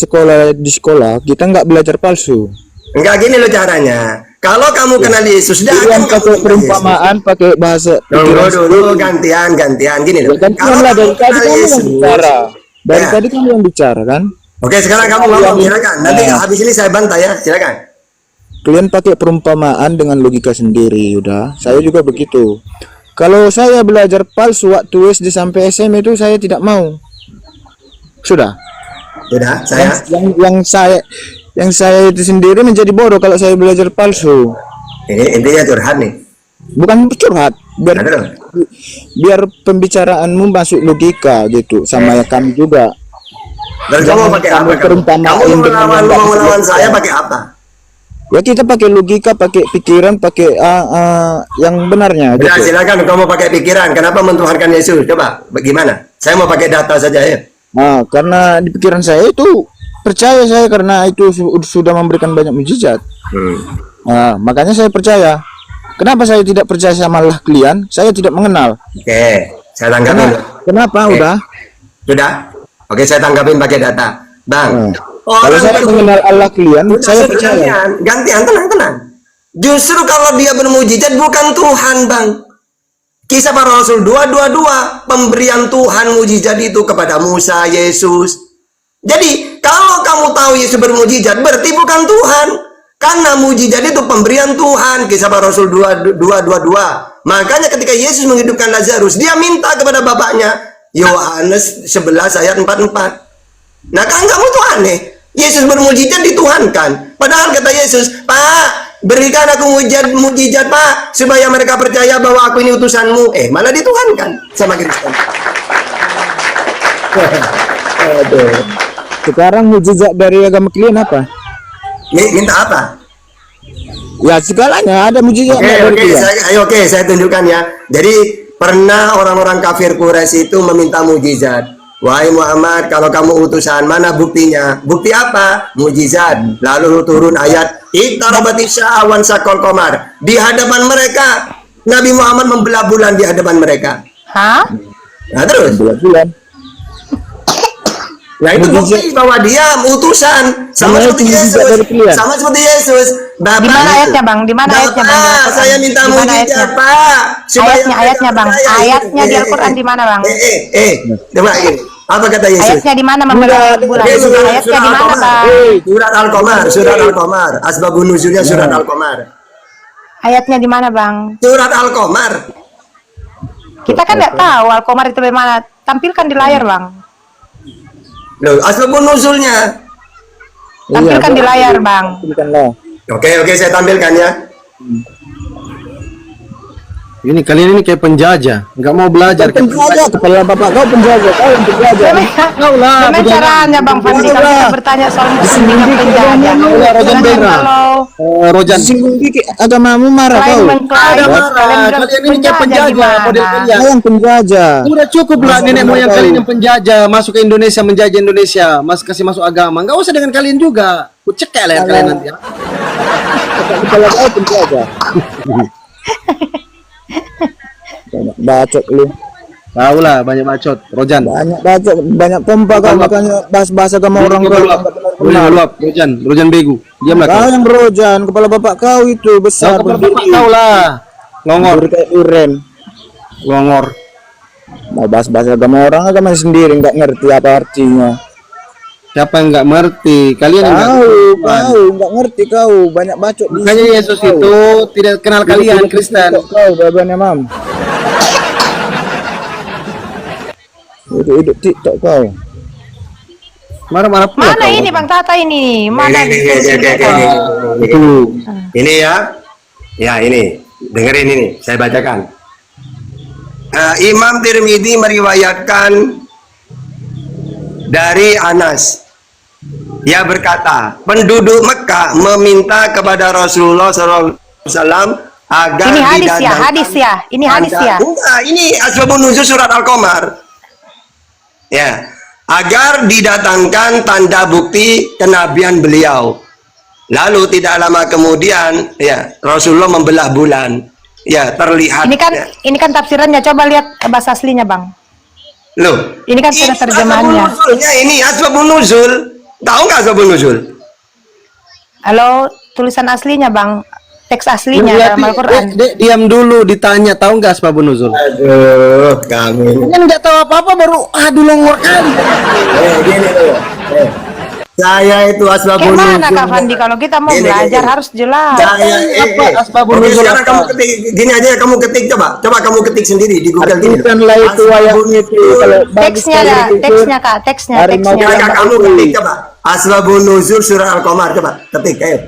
di sekolah kita nggak belajar palsu. Enggak gini loh caranya. Kalau kamu kenal Yesus, dia akan Yang kamu pakai kenal Yesus. perumpamaan, pakai bahasa Tunggu pikiran dulu, gantian gini loh. Kan Kalau lah kamu dari tadi kenal kamu yang Yesus, bicara. Dari Ya. tadi kamu yang bicara kan. Oke, sekarang kamu ngomong, silakan. Nanti Nah. habis ini saya bantah ya, silakan. Kalian pakai perumpamaan dengan logika sendiri, udah. Saya juga begitu. Kalau saya belajar palsu waktu SD sampai SMA itu saya tidak mau. Sudah. Sudah, saya. Yang saya itu sendiri menjadi bodoh kalau saya belajar palsu. Ini intinya curhat nih. Bukan curhat, biar Ada dong. biar pembicaraanmu masuk logika gitu, sama ya kami juga. Dan kamu mau pakai apa? Kamu perumpamaan Kamu mau dengan melawan logika. saya pakai apa? Ya kita pakai logika, pakai pikiran, pakai yang benarnya Udah, gitu. silakan kamu pakai pikiran. Kenapa mentuhankan Yesus? Coba, bagaimana? Saya mau pakai data saja ya. Nah, karena di pikiran saya itu percaya saya karena itu sudah memberikan banyak mujizat. Nah, makanya saya percaya. Kenapa saya tidak percaya sama Allah kalian? Saya tidak mengenal. Oke, saya tanggapin. dulu. Kenapa? Oke. Udah. Sudah? Oke, saya tanggapin pakai data. Bang, Kalau saya mengenal Allah kalian, saya percaya. Gantian, tenang. Justru kalau dia bermujizat bukan Tuhan, Bang. Kisah para Rasul 2:22, pemberian Tuhan mujizat itu kepada Musa, Yesus. Jadi, kalau kamu tahu Yesus bermujizat, berarti bukan Tuhan. Karena mujizat itu pemberian Tuhan. Kisah para Rasul 2:22. Makanya ketika Yesus menghidupkan Lazarus, dia minta kepada bapaknya. Yohanes 11 ayat 44. Nah kan kamu tuh aneh. Yesus bermujizat dituhankan. Padahal kata Yesus, Pak, berikan aku mujizat Pak, supaya mereka percaya bahwa aku ini utusanmu. Malah dituhankan sama Kristen. Aduh. Sekarang mujizat dari agama kalian apa? Minta apa? Ya segalanya ada mujizat dari kalian. Oke, saya tunjukkan ya. Jadi pernah orang-orang kafir Quraisy itu meminta mujizat. Wahai Muhammad, kalau kamu utusan, mana buktinya? Bukti apa? Mujizat. Lalu turun ayat Iqtarabatis sa'awan sakol komar. Di hadapan mereka, Nabi Muhammad membelah bulan di hadapan mereka. Hah? Nah terus, Bulan. nah itu bukti bahwa dia utusan sama Namanya seperti mujizat dari Yesus, kalian. sama seperti Yesus. Bapak, Di mana ayatnya, Bang? Di mana ayatnya, Bang? Di Bapak, Al-Quran? saya minta Di mana mujizat, ayatnya? Pak. Supaya Ayatnya, mereka Bang. percaya. Ayatnya di Al-Quran di mana, Bang? Coba ini. Apa kata Yesus? Ayatnya di mana membela bulan? Oke, Ayatnya di mana, Bang? Surat Al-Qamar, surat Al-Qamar. Asbabun nuzulnya surat Al-Qamar. Ayatnya di mana, Bang? Surat Al-Qamar. Kita kan nggak tahu Al-Qamar itu bagaimana. Tampilkan di layar, Bang. Loh, asbabun nuzulnya. Tampilkan di layar, Bang. Tampilkanlah. Oke, saya tampilkan ya. Ini kalian ini kayak penjajah, nggak mau belajar. Penjajah, kepala bapak kau penjajah, kau yang penjajah. Gimana caranya, Bang Fandi, kalau kita bertanya soal muslim dengan penjajah? Rojan Bera. Kalau Rojan. Singgung dikit, agamamu marah selain kau. mengklaim, Ada marah. kalian bilang Kalian ini kayak penjajah, gimana? model kalian. Kau yang penjajah. Udah cukup lah nenek moyang kalian yang penjajah, masuk ke Indonesia, menjajah Indonesia, kasih masuk agama. Nggak usah dengan kalian juga. Kucek ya kalian nanti ya. Kepala kau penjajah. Banyak bacot lu. Tahu lah, banyak bacot. Rojan. Banyak bacot, banyak pompa kau, makanya bahasa agama orang kau. Rojan begu. Diamlah Kau kau. yang rojan, kepala bapak kau itu besar. Kepala bapak kau lah. Longor. Berdiri kayak duren. Longor. Mau bahas agama orang, agama sendiri nggak ngerti apa artinya. Siapa yang nggak mengerti? Kalian yang nggak Kau nggak ngerti kau, banyak bacot. di Makanya sini, Yesus kau. itu tidak kenal kalian Kristen. Kau babannya mam. Hidup TikTok kau. Marah-marah pula Mana kau. ini, Bang Tata ini? Mana? Ini ya. Ya, ini. Dengerin ini, saya bacakan. Imam Tirmidzi meriwayatkan dari Anas. Ia berkata, penduduk Mekah meminta kepada Rasulullah SAW agar Ini hadis ya, didatangkan hadis ya. Ini hadis ya. Enggak, ini asbabun nuzul surat Al-Qamar. Ya, agar didatangkan tanda bukti kenabian beliau. Lalu tidak lama kemudian, ya, Rasulullah membelah bulan. Ya, terlihat. Ini kan tafsirannya. Coba lihat bahasa aslinya, Bang. Loh, Ini kan sudah terjemahannya. asbabun nuzulnya ini asbabun nuzul. Tahu nggak asbabun nuzul? Halo, tulisan aslinya, Bang. Teks aslinya dalam Al-Quran. Diam dulu, ditanya tahu nggak asbabun nuzul? Aduh, kamu. Kan nggak tahu apa-apa baru longor kali. Gini loh. Saya itu asbabun nuzul. Gimana Kak Fandi, kalau kita mau Gini, belajar gini. harus jelas. Saya asbabun Oke, nuzul sekarang apa? kamu ketik gini aja, kamu ketik coba kamu ketik sendiri di Google gini. Bukanlah itu ayatnya itu. Kalau bagus Teksnya ada, sekali itu, teksnya Kak, teksnya. Coba kamu ketik coba. Asbabun nuzul surah Al-Qamar coba ketik ayo.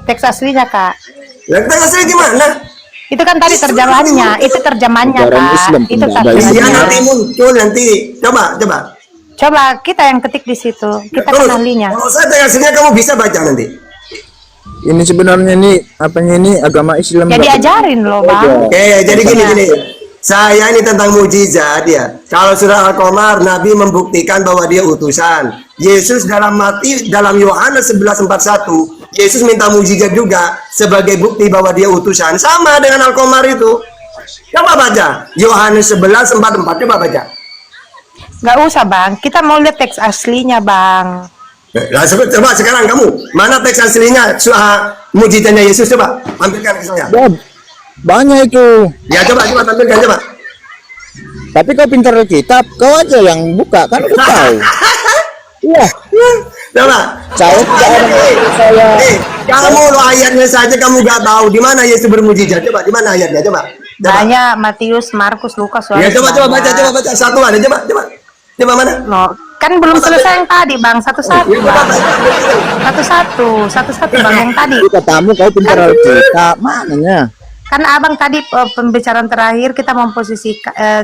Teks aslinya Kak. Lah kita asli gimana? Itu kan tadi terjemahannya, itu terjemahannya Ajaran Kak. Islam Itu pun ada Ya tafsirannya. nanti muncul nanti. Coba. Coba kita yang ketik di situ. Kita kan ahlinya. Kalau saya tanya aslinya kamu bisa baca nanti. Ini sebenarnya ini apanya ini agama Islam. Ya nggak diajarin loh Bang. Oke, jadi gini. Saya ini tentang mujizat ya. Kalau surah Al-Qamar Nabi membuktikan bahwa dia utusan. Yesus dalam Yohanes 11:41, Yesus minta mujizat juga sebagai bukti bahwa dia utusan. Sama dengan Al-Qamar itu. Coba baca. Yohanes 11:44 coba baca. Nggak usah Bang, kita mau lihat teks aslinya Bang. Nah, coba sekarang kamu, mana teks aslinya mujizatnya Yesus, coba tampilkan ke saya. Ya, banyak itu. Ya coba tampilkan coba. Tapi kau pintar kitab, kau aja yang buka kan udah tahu. Iya. Coba. Saya tidak ada saya. Kamu lo ayatnya saja kamu gak tahu di mana Yesus bermujizat. Coba di mana ayatnya, coba. Banyak Matius, Markus, Lukas. Ya coba baca satu ada coba mana? Loh, kan belum selesai yang tadi Bang, satu-satu Bang. Satu-satu Bang yang tadi. Kita tamu kau pintar kitab mananya. Kan Abang tadi pembicaraan terakhir kita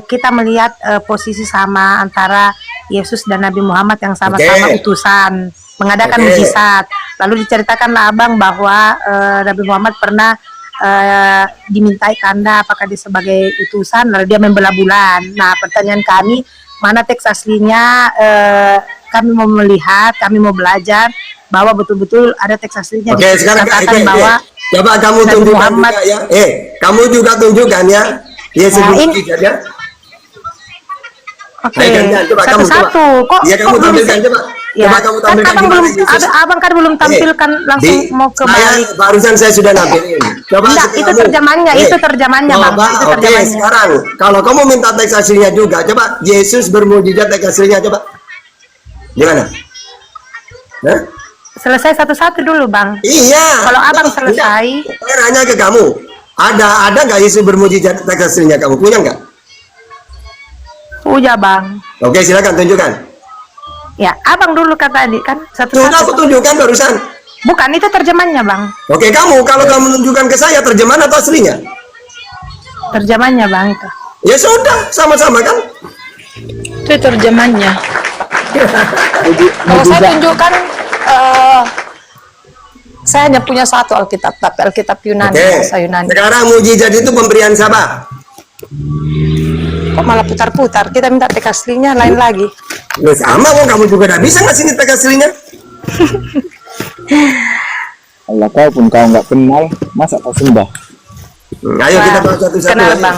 kita melihat posisi sama antara Yesus dan Nabi Muhammad yang sama-sama utusan mengadakan mujizat. Lalu diceritakanlah Abang bahwa Nabi Muhammad pernah dimintai tanda apakah dia sebagai utusan, lalu dia membelah bulan. Nah, pertanyaan kami, mana teks aslinya? Kami mau melihat, kami mau belajar bahwa betul-betul ada teks aslinya. Oke, sekarang bahwa coba kamu tunjukkan Muhammad, juga ya. Kamu juga tunjukkan ya. Yesus bermujizat ya. Oke, Coba kamu satu-satu. ya kamu tampilkan coba. Ya, Coba kamu kan tampilkan abang gimana belum, Yesus. abang kan belum tampilkan langsung mau ke balik. Barusan saya sudah nampilin. Coba Enggak, itu terjemahannya, itu terjemahannya, Bang. Coba, Itu oke, terjemahannya. sekarang kalau kamu minta teks aslinya juga, coba Yesus bermujizat teks aslinya coba. Gimana? Hah? Selesai satu-satu dulu, Bang. Iya. Kalau abang Enggak. selesai, Saya nanya ke kamu, ada nggak Yesus bermujizat teks aslinya kamu punya nggak? puja, Bang. Oke, silakan tunjukkan. Ya, abang dulu kan tadi kan Sudah aku satu-satu. tunjukkan barusan. Bukan, itu terjemahannya, Bang. Oke, kalau kamu tunjukkan ke saya terjemahan atau aslinya? Terjemahannya, Bang, itu. Ya sudah, sama-sama kan? Itu terjemahannya. Kalau saya tunjukkan, saya hanya punya satu Alkitab, tapi Alkitab Yunani, Oke. bahasa Yunani. Sekarang mujizat itu pemberian siapa? Kok malah putar-putar? Kita minta teks aslinya lain lagi. Loh, sama kok kamu juga udah bisa nggak sini teks aslinya? Allah, kau pun kau nggak kenal, masa kau sembah? Ayo kita bahas satu-satu. Kenal, ayo. Bang.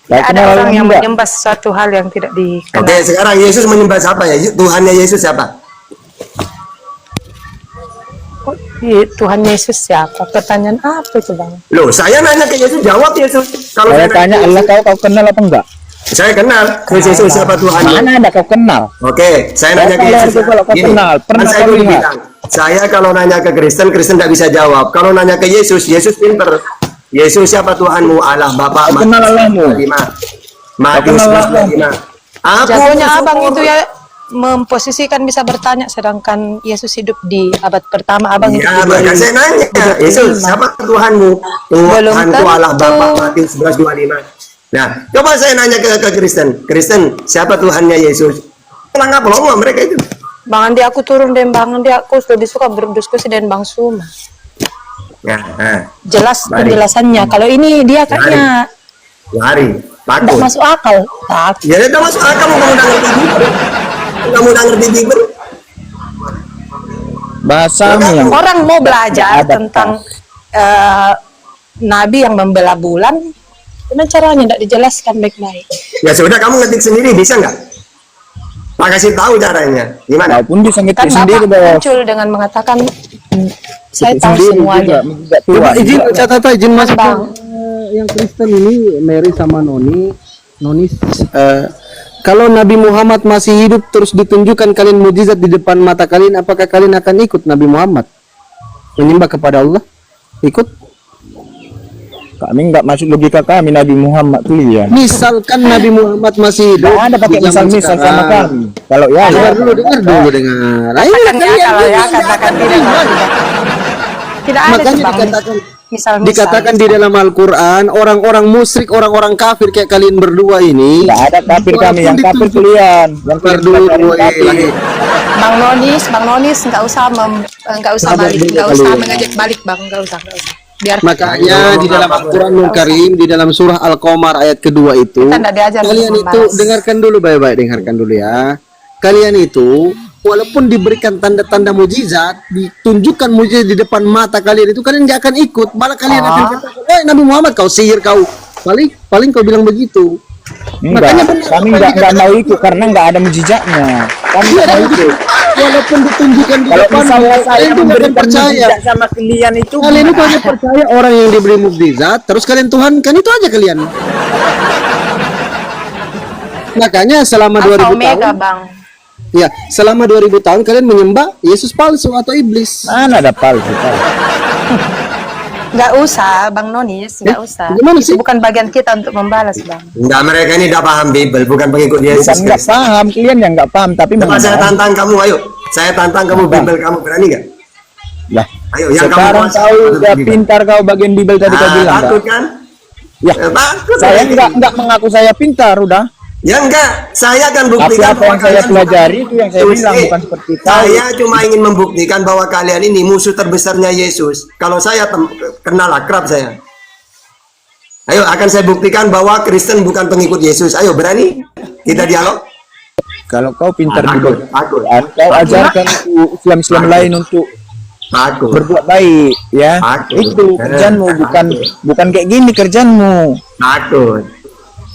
Kau Ada kenal orang yang enggak? menyembah suatu hal yang tidak dikenal. Oke, sekarang Yesus menyembah siapa ya? Tuhannya Yesus siapa? Oh, Tuhan Yesus siapa? Pertanyaan apa itu, Bang? Loh, saya nanya ke Yesus, jawab Yesus. Kalau Saya nanya tanya ke Allah, Yesus, kau kenal apa enggak? saya kenal. Yesus siapa Tuhannya? Mana ada kau kenal? Oke, saya nanya ke Kalau Yesus. itu kalau kau Gini, kenal, pernah kan saya kau dulu lihat? bilang, saya kalau nanya ke Kristen nggak bisa jawab. Kalau nanya ke Yesus, Yesus pinter. Yesus siapa Tuhanmu? Allah Bapa. Kau kenal Allahmu? Matius kenal 25. Aku Jagonya bersyukur. abang itu ya memposisikan bisa bertanya, sedangkan Yesus hidup di abad pertama, abang hidup Ya, di maka saya nanya, Yesus, siapa Tuhanmu? Belum Tuhanku Allah tentu. Bapa, Matius 11:25. Nah, coba saya nanya ke Kristen. Kristen, siapa Tuhannya Yesus? Pelangga mereka itu. Bang Andi, aku turun dan Bang Andi, aku lebih suka berdiskusi dengan Bang Suma. Nah, Jelas Mari. penjelasannya. Kalau ini dia kayaknya lari, tidak takut. masuk akal. Takut. Ya, itu masuk akal kamu udah ngerti Bible. Kamu udah ngerti Bible. Bahasamu yang Orang mau belajar Ada, tentang Nabi yang membela bulan, gimana caranya tidak dijelaskan baik-baik. Ya sudah, kamu ngetik sendiri bisa nggak? Pak kasih tahu caranya. Gimana? kau pun bisa Kan ngetik sendiri Bapak bos. muncul dengan mengatakan, saya Ngetik tahu sendiri semuanya. juga, mujizat Coba Tuhan. izin catat izin masuk Bang. yang Kristen ini Mary sama Noni kalau Nabi Muhammad masih hidup terus ditunjukkan kalian mujizat di depan mata kalian, apakah kalian akan ikut Nabi Muhammad menyembah kepada Allah? Ikut? Kami nggak masuk logika kami Nabi Muhammad pilihan. Misalkan Nabi Muhammad masih hidup, Nggak ada pakai di zaman misal-misal sama sekarang. kami. Kalau ya, Dengar dulu, dengar. Nah, ini Katakan ya, kalau ya, kalian katakan tidak. Tidak ada makanya sih, Bang. dikatakan Misal-misal. dikatakan di dalam Al-Quran orang-orang musyrik, orang-orang kafir kayak kalian berdua ini. nggak ada kafir kami, yang kafir kalian. Yang Berdua kafir. Bang Nonis nggak usah balik, nggak usah mengajak balik, Bang, nggak usah. Biar Makanya di dalam Al-Quranul Karim, di dalam surah Al-Qamar ayat kedua itu, Kita nggak diajar kalian untuk itu membalas. dengarkan dulu baik-baik, dengarkan dulu ya. Kalian itu walaupun diberikan tanda-tanda mujizat, ditunjukkan mujizat di depan mata kalian itu, kalian nggak akan ikut, malah kalian akan katakan, "Woi Nabi Muhammad, kau sihir kau." Paling kau bilang begitu. Enggak, Makanya benar, kami nggak mau ikut karena nggak ada mujizatnya. Kami nggak mau ikut. walaupun ditunjukkan di Kalau depan, misalnya saya kalian itu nggak akan memberikan percaya. mujizat sama kalian itu, Kalian itu hanya percaya orang yang diberi mukjizat, terus kalian Tuhan kan itu aja kalian. Makanya selama Alfa 2000 Omega, tahun, Bang. ya selama 2000 tahun kalian menyembah Yesus palsu atau iblis. mana ada palsu. Nggak usah, Bang Nonis, nggak usah. gimana sih? Itu bukan bagian kita untuk membalas, Bang. Enggak, mereka ini tidak paham Bible, bukan pengikut Yesus Bukan nggak Kristus. paham, kalian yang nggak paham, tapi Coba saya memang. tantang kamu, ayo. Saya tantang kamu Bible kamu, berani nggak? Lah, Ayo, yang sekarang kamu kau udah Bible. pintar, kau bagian Bible tadi kau bilang. Takut Kak. kan? Ya, Takut. saya nggak mengaku saya pintar, udah. Ya enggak, saya akan Tapi buktikan apa yang saya kalian pelajari bukan- itu yang saya bilang, bukan seperti kau. Saya cuma ingin membuktikan bahwa kalian ini musuh terbesarnya Yesus. Kalau saya kenal akrab saya. Ayo, akan saya buktikan bahwa Kristen bukan pengikut Yesus. Ayo, berani? Kita dialog. Kalau kau pintar di Takut, takut. Quran, kau ajarkan Islam-Islam lain untuk Takut. berbuat baik, ya. Takut. Itu kerjaanmu, bukan kayak gini kerjaanmu. Takut.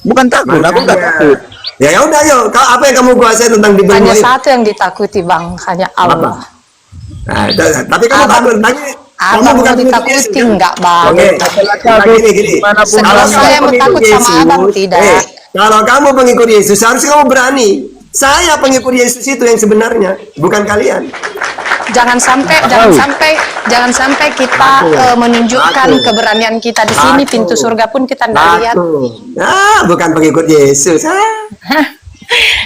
Bukan takut, aku nggak Makanya, takut. Ya udah, yuk. Apa yang kamu kuasai tentang diberi Hanya wahyu? satu yang ditakuti Bang, hanya Allah. Nah, tapi kamu takut. Kamu Abang bukan mau pengikut ditakuti Yesus. enggak Bang? Oke. Nah, gini. Kalau Saya kamu mau pengikut takut sama Yesus, abang, tidak. kalau kamu pengikut Yesus, harusnya kamu berani. Saya pengikut Yesus itu yang sebenarnya, bukan kalian. Jangan sampai kita menunjukkan Batu. keberanian kita di sini. Batu. Pintu surga pun kita tidak lihat. Bukan pengikut Yesus.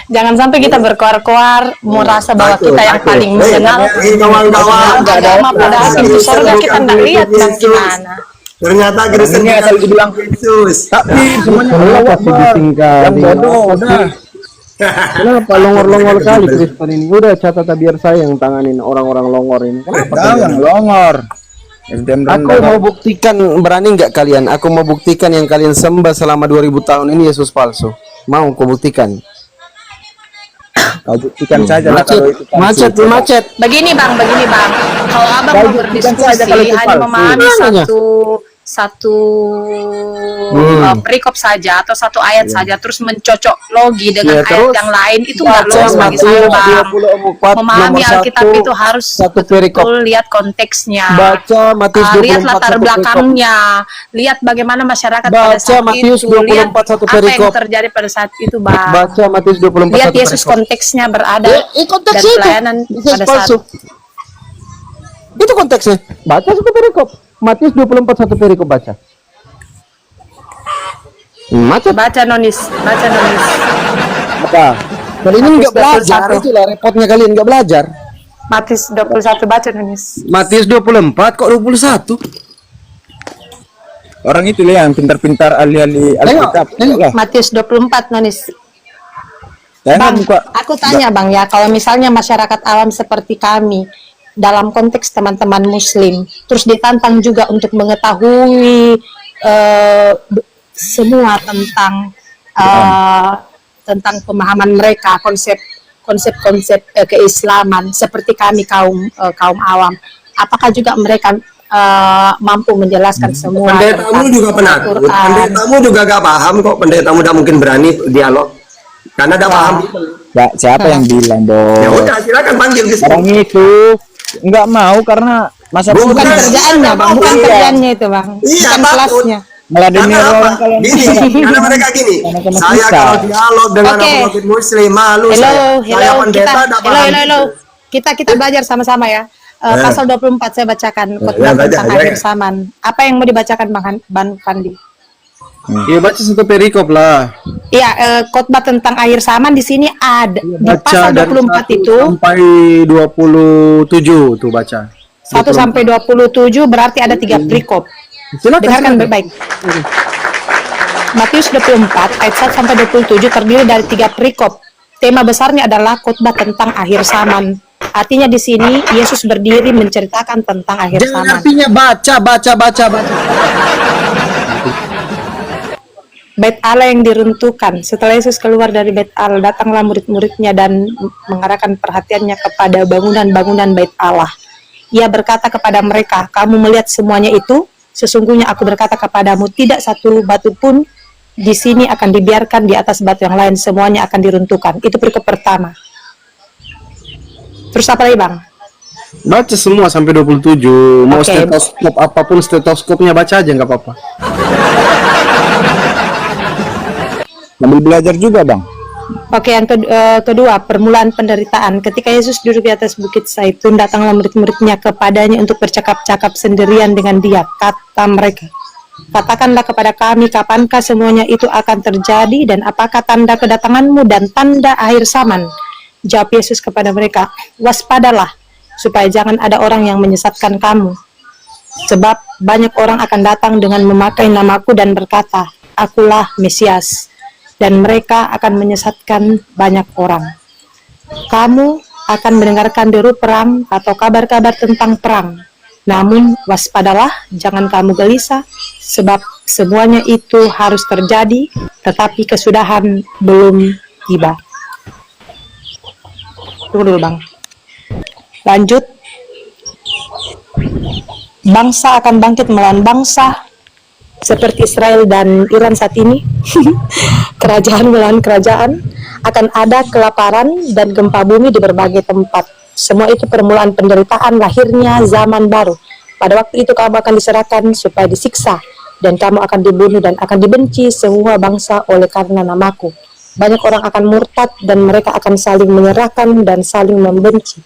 Jangan sampai kita berkoar-koar merasa bahwa Batu, kita yang batu. paling mengenal Kawan-kawan. agama, padahal pintu surga kita tidak lihat Bang Yesus. gimana. Ternyata Kristen Ini asal dibilang Yesus. Tapi semuanya Kenapa sih disingkat? yang bodoh udah. Kenapa longor-longor kali Kristen ini? Udah catat biar saya yang tanganin orang-orang longor ini. Kenapa? Tahu yang longor. SDM Aku rendah. mau buktikan, berani nggak kalian? Aku mau buktikan yang kalian sembah selama 2000 tahun ini Yesus palsu. Mau aku buktikan? Kau buktikan saja lah kalau itu palsu. Macet. Begini bang. Kalau abang mau berdiskusi hanya memahami satu perikop saja atau satu ayat saja, terus mencocok logi dengan Ya, ayat terus yang lain, itu nggak logis bagi saya bang. Memahami Alkitab itu harus betul lihat konteksnya. Baca Matius 24 lihat latar satu belakangnya, lihat bagaimana masyarakat pada Baca saat Matius itu, lihat 24 satu apa yang perikop. terjadi pada saat itu bang. Baca Matius 24 Lihat satu Yesus perikop. konteksnya berada Konteks dan itu. pelayanan Yesus pada palsu. saat Itu konteksnya. Baca satu perikop. Matius 24 satu perikop baca. Macet. baca nonis. Apa? Kali ini nggak belajar, 21. itulah repotnya kalian nggak belajar. Matius 21 baca nonis. Matius 24 kok 21? Orang itu lah yang pintar-pintar ahli-ahli Alkitab. Lah, Matius 24 nonis. saya nggak Bang, buka. aku tanya bang ya, kalau misalnya masyarakat awam seperti kami dalam konteks teman-teman Muslim, terus ditantang juga untuk mengetahui semua tentang pemahaman mereka, konsep keislaman seperti kami kaum awam, apakah juga mereka mampu menjelaskan semua Pendetamu tentang juga penakut. Al-Quran? Pendetamu juga gak paham kok. Pendetamu udah mungkin berani dialog. Karena udah paham. Siapa yang bilang, Ya Bos? udah, silakan panggil ke sini. Orang itu nggak mau karena masa Bukan Bukan kerjaannya bang, bukan Iya. kerjaannya itu bang, Iya, bukan takut. kelasnya. meladeni Karena apa? orang kalau Gini, karena mereka gini. Sama-sama Saya kita. kalau dialog dengan Oke. pemimpin Muslim malu saya. Saya pendeta tidak paham. Hello. Kita belajar sama-sama ya. Pasal 24 saya bacakan khotbah baca, tentang baca. akhir zaman. Apa yang mau dibacakan Bang Fandi? Iya baca satu perikop lah. Iya, khotbah tentang akhir zaman di sini ada di pasal dari 24 1 itu sampai 27 tuh baca. 1 sampai 27 berarti ada 3 perikop. Dengarkan baik-baik. Matius 24 ayat 1 sampai 27 terdiri dari 3 perikop. Tema besarnya adalah khotbah tentang akhir zaman. Artinya di sini Yesus berdiri menceritakan tentang akhir Jangan zaman. artinya baca. Bait Allah yang diruntuhkan. Setelah Yesus keluar dari Bait Allah, datanglah murid-muridnya dan mengarahkan perhatiannya kepada bangunan-bangunan Bait Allah. Ia berkata kepada mereka, "Kamu melihat semuanya itu? Sesungguhnya aku berkata kepadamu, tidak satu batu pun di sini akan dibiarkan di atas batu yang lain, semuanya akan diruntuhkan." Itu perikop pertama. Terus apa lagi, Bang? Baca semua sampai 27. Mau Oke. stetoskop apapun stetoskopnya baca aja nggak apa-apa. sambil belajar juga, Bang. Oke, yang kedua, permulaan penderitaan. Ketika Yesus duduk di atas bukit Zaitun, datanglah murid-muridnya kepadanya untuk bercakap-cakap sendirian dengan dia. Kata mereka, "Katakanlah kepada kami, kapankah semuanya itu akan terjadi, dan apakah tanda kedatanganmu dan tanda akhir zaman?" Jawab Yesus kepada mereka, "Waspadalah, supaya jangan ada orang yang menyesatkan kamu. Sebab banyak orang akan datang dengan memakai namaku dan berkata, 'Akulah Mesias,' dan mereka akan menyesatkan banyak orang. Kamu akan mendengarkan deru perang atau kabar-kabar tentang perang. Namun waspadalah, jangan kamu gelisah, sebab semuanya itu harus terjadi, tetapi kesudahan belum tiba." Tunggu dulu, Bang. Lanjut. Bangsa akan bangkit melawan bangsa, seperti Israel dan Iran saat ini. kerajaan melawan kerajaan, akan ada kelaparan dan gempa bumi di berbagai tempat. Semua itu permulaan penderitaan lahirnya zaman baru. Pada waktu itu kamu akan diserahkan supaya disiksa, dan kamu akan dibunuh dan akan dibenci semua bangsa oleh karena namaku. Banyak orang akan murtad dan mereka akan saling menyerahkan dan saling membenci.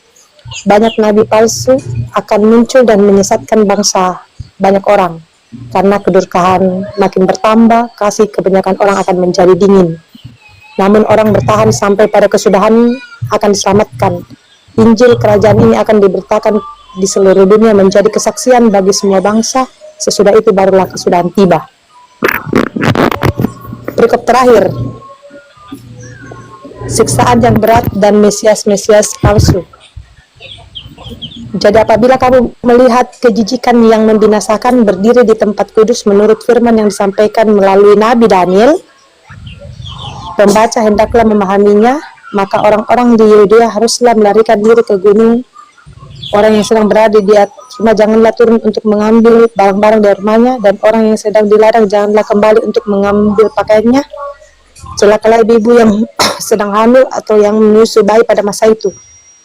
Banyak nabi palsu akan muncul dan menyesatkan bangsa banyak orang. Karena kedurkaan makin bertambah, kasih kebanyakan orang akan menjadi dingin. Namun orang bertahan sampai pada kesudahan akan diselamatkan. Injil kerajaan ini akan diberitakan di seluruh dunia menjadi kesaksian bagi semua bangsa. Sesudah itu barulah kesudahan tiba. Perikop terakhir, siksaan yang berat dan Mesias-Mesias palsu. Jadi apabila kamu melihat kejijikan yang membinasakan berdiri di tempat kudus menurut firman yang disampaikan melalui Nabi Daniel, pembaca hendaklah memahaminya, maka orang-orang di Yudea haruslah melarikan diri ke gunung. Orang yang sedang berada di atas rumah janganlah turun untuk mengambil barang-barang dari rumahnya, dan orang yang sedang di ladang janganlah kembali untuk mengambil pakaiannya. Celakalah ibu-ibu yang sedang hamil atau yang menyusu bayi pada masa itu.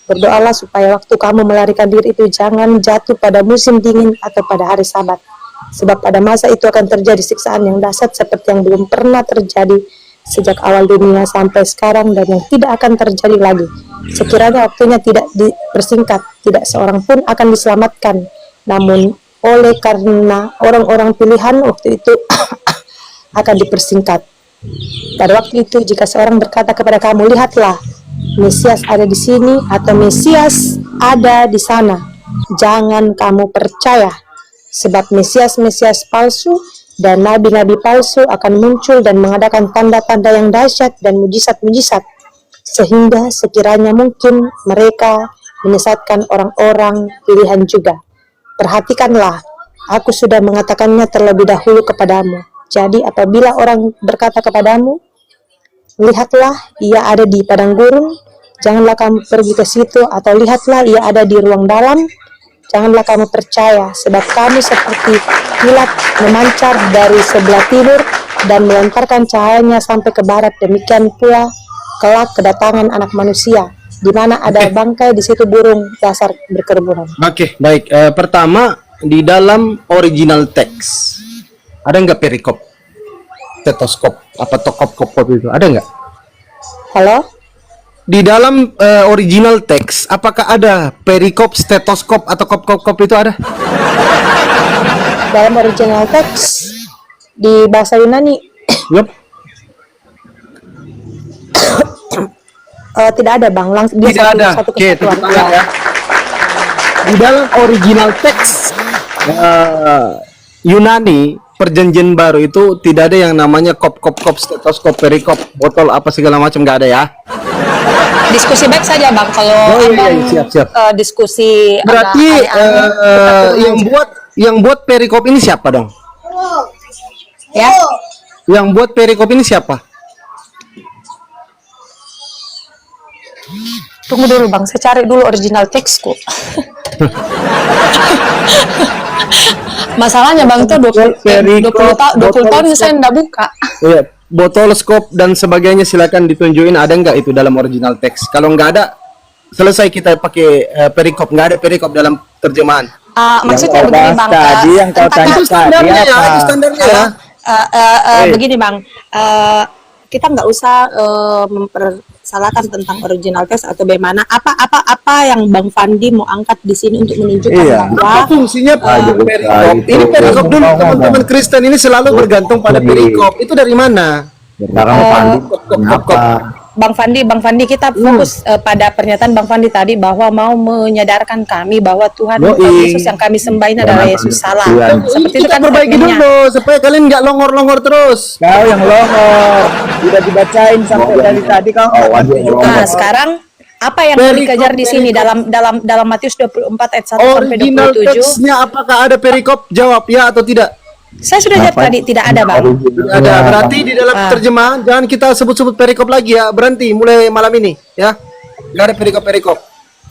Berdoalah supaya waktu kamu melarikan diri itu jangan jatuh pada musim dingin atau pada hari Sabat. Sebab pada masa itu akan terjadi siksaan yang dahsyat seperti yang belum pernah terjadi sejak awal dunia sampai sekarang dan yang tidak akan terjadi lagi. Sekiranya waktunya tidak dipersingkat, tidak seorang pun akan diselamatkan. Namun oleh karena orang-orang pilihan waktu itu akan dipersingkat. Pada waktu itu jika seorang berkata kepada kamu, lihatlah, Mesias ada di sini atau Mesias ada di sana, jangan kamu percaya. Sebab Mesias-Mesias palsu dan nabi-nabi palsu akan muncul dan mengadakan tanda-tanda yang dahsyat dan mujizat-mujizat, sehingga sekiranya mungkin mereka menyesatkan orang-orang pilihan juga. Perhatikanlah, aku sudah mengatakannya terlebih dahulu kepadamu. Jadi apabila orang berkata kepadamu, lihatlah ia ada di padang gurun, janganlah kamu pergi ke situ, atau lihatlah ia ada di ruang dalam, janganlah kamu percaya, sebab kamu seperti kilat memancar dari sebelah timur dan melontarkan cahayanya sampai ke barat. Demikian pula kelak kedatangan Anak Manusia, di mana ada bangkai, di situ burung dasar berkerumunan. Oke, baik. Pertama, di dalam original teks ada nggak perikop, stetoskop, apa tokop itu ada nggak? Halo? Di dalam original teks, apakah ada perikop, stetoskop, atau kop itu ada? Dalam original teks di bahasa Yunani Yup. tidak ada bang, dia Tidak ada. satu Oke, kesatuan. tepuk tangan ya. Di dalam original teks Yunani Perjanjian Baru itu tidak ada yang namanya kop, stetoskop, perikop, botol apa segala macam, nggak ada ya. Diskusi baik saja bang, kalau abang siap. diskusi Berarti agak yang buat perikop ini siapa dong? ya. Yang buat perikop ini siapa? Tunggu dulu bang, saya cari dulu original teksku. Masalahnya bang tuh 20 tahun saya nggak buka. Iya, botol, skop dan sebagainya silakan ditunjukin ada nggak itu dalam original teks. Kalau nggak ada, selesai kita pakai perikop. Nggak ada perikop dalam terjemahan. Maksudnya begini bang, tadi yang kau tanya Itu standarnya ya, apa? itu standarnya ya. begini bang, kita nggak usah mempersalahkan tentang original teks atau bagaimana. Apa yang Bang Fandi mau angkat di sini untuk menunjukkan bahwa Apa fungsinya perikop? Ini perikop dulu, teman-teman Kristen ini selalu bergantung pada perikop. Itu dari mana? Bang Fandi kita fokus pada pernyataan Bang Fandi tadi bahwa mau menyadarkan kami bahwa Tuhan Yesus yang kami sembah ini adalah Yesus salah. Seperti itu Kita kan perbaiki statementnya. dulu supaya kalian nggak longor-longor terus. Kau yang longor, udah dibacain sampai dari tadi kau. Nah, sekarang apa yang mau dikejar di sini dalam Matius 24 ayat 1 sampai Original 27? teksnya apakah ada perikop? Jawab ya atau tidak. Saya sudah jawab tadi, tidak ada bang. Tidak ada. Berarti di dalam terjemahan jangan kita sebut-sebut perikop lagi ya. Berhenti mulai malam ini ya. Nggak ada perikop-perikop.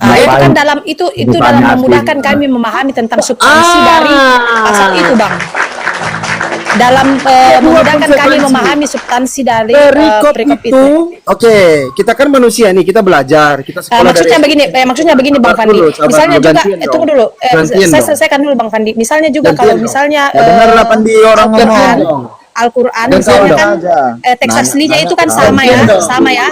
Itu kan dalam itu dalam memudahkan kami memahami tentang substansi dari pasal itu bang. dalam memudahkan kami memahami substansi dari Perikop perikop itu, oke, kita kan manusia nih, kita belajar, kita sekolah maksudnya begini Bang Sabar Fandi. dulu, sabar Misalnya dulu, juga gantian tunggu dong. dulu. Gantian Saya dong. selesaikan dulu Bang Fandi. Misalnya juga Gantian kalau dong. misalnya dengarlah Pandi orang Al-Quran, ngomong. Al-Quran Gantian misalnya dong. kan Aja. teks Nanya- aslinya nanya itu kan tahu. sama ya, Gantian dong. sama ya.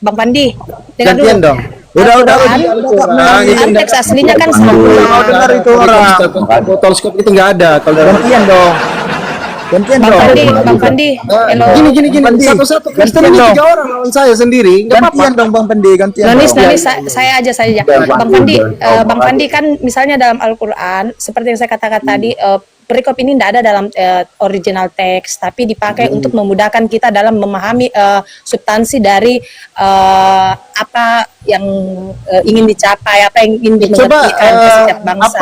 Bang Pandi, dengar Gantian dulu. dong. Udah, Al-Quran, Al-Quran. teks aslinya kan sama. Mau dengar itu orang. Botol skop itu nggak ada. Kalau Gantian dong. Gantian Bang dong. Pandi, hello. gini, Pandi. satu-satu Kristen Gantian ini dong. 3 orang lawan saya sendiri, nggak apa-apa. Gantian dong Bang Pandi, gantian. Nanis, dong. saya aja. Bang Pandi kan misalnya dalam Al-Quran, seperti yang saya katakan tadi, perikop ini tidak ada dalam original teks, tapi dipakai untuk memudahkan kita dalam memahami substansi dari apa yang ingin dicapai, apa yang ingin Coba dimengertikan ke setiap bangsa.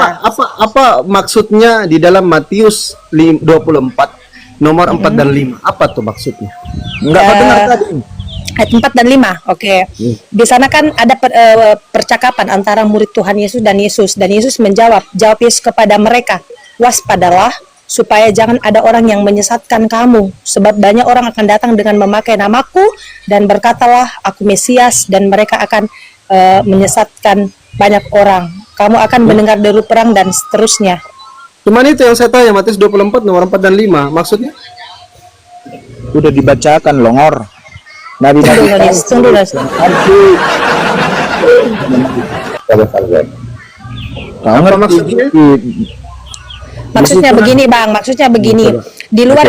apa maksudnya di dalam Matius 24 nomor 4 dan 5? Apa tuh maksudnya? Enggak kau dengar tadi. Ayat 4 dan 5, oke. Di sana kan ada percakapan antara murid Tuhan Yesus, dan Yesus jawab Yesus kepada mereka, waspadalah supaya jangan ada orang yang menyesatkan kamu, sebab banyak orang akan datang dengan memakai namaku dan berkatalah aku Mesias, dan mereka akan menyesatkan banyak orang. Kamu akan mendengar deru perang dan seterusnya. Cuman itu yang saya tanya, Matius 24 nomor 4 dan 5 maksudnya? Udah dibacakan longor. Nabi-nabi Tunggu, Nas. Kau ngerti maksudnya? Maksudnya begini Bang, maksudnya begini. Di luar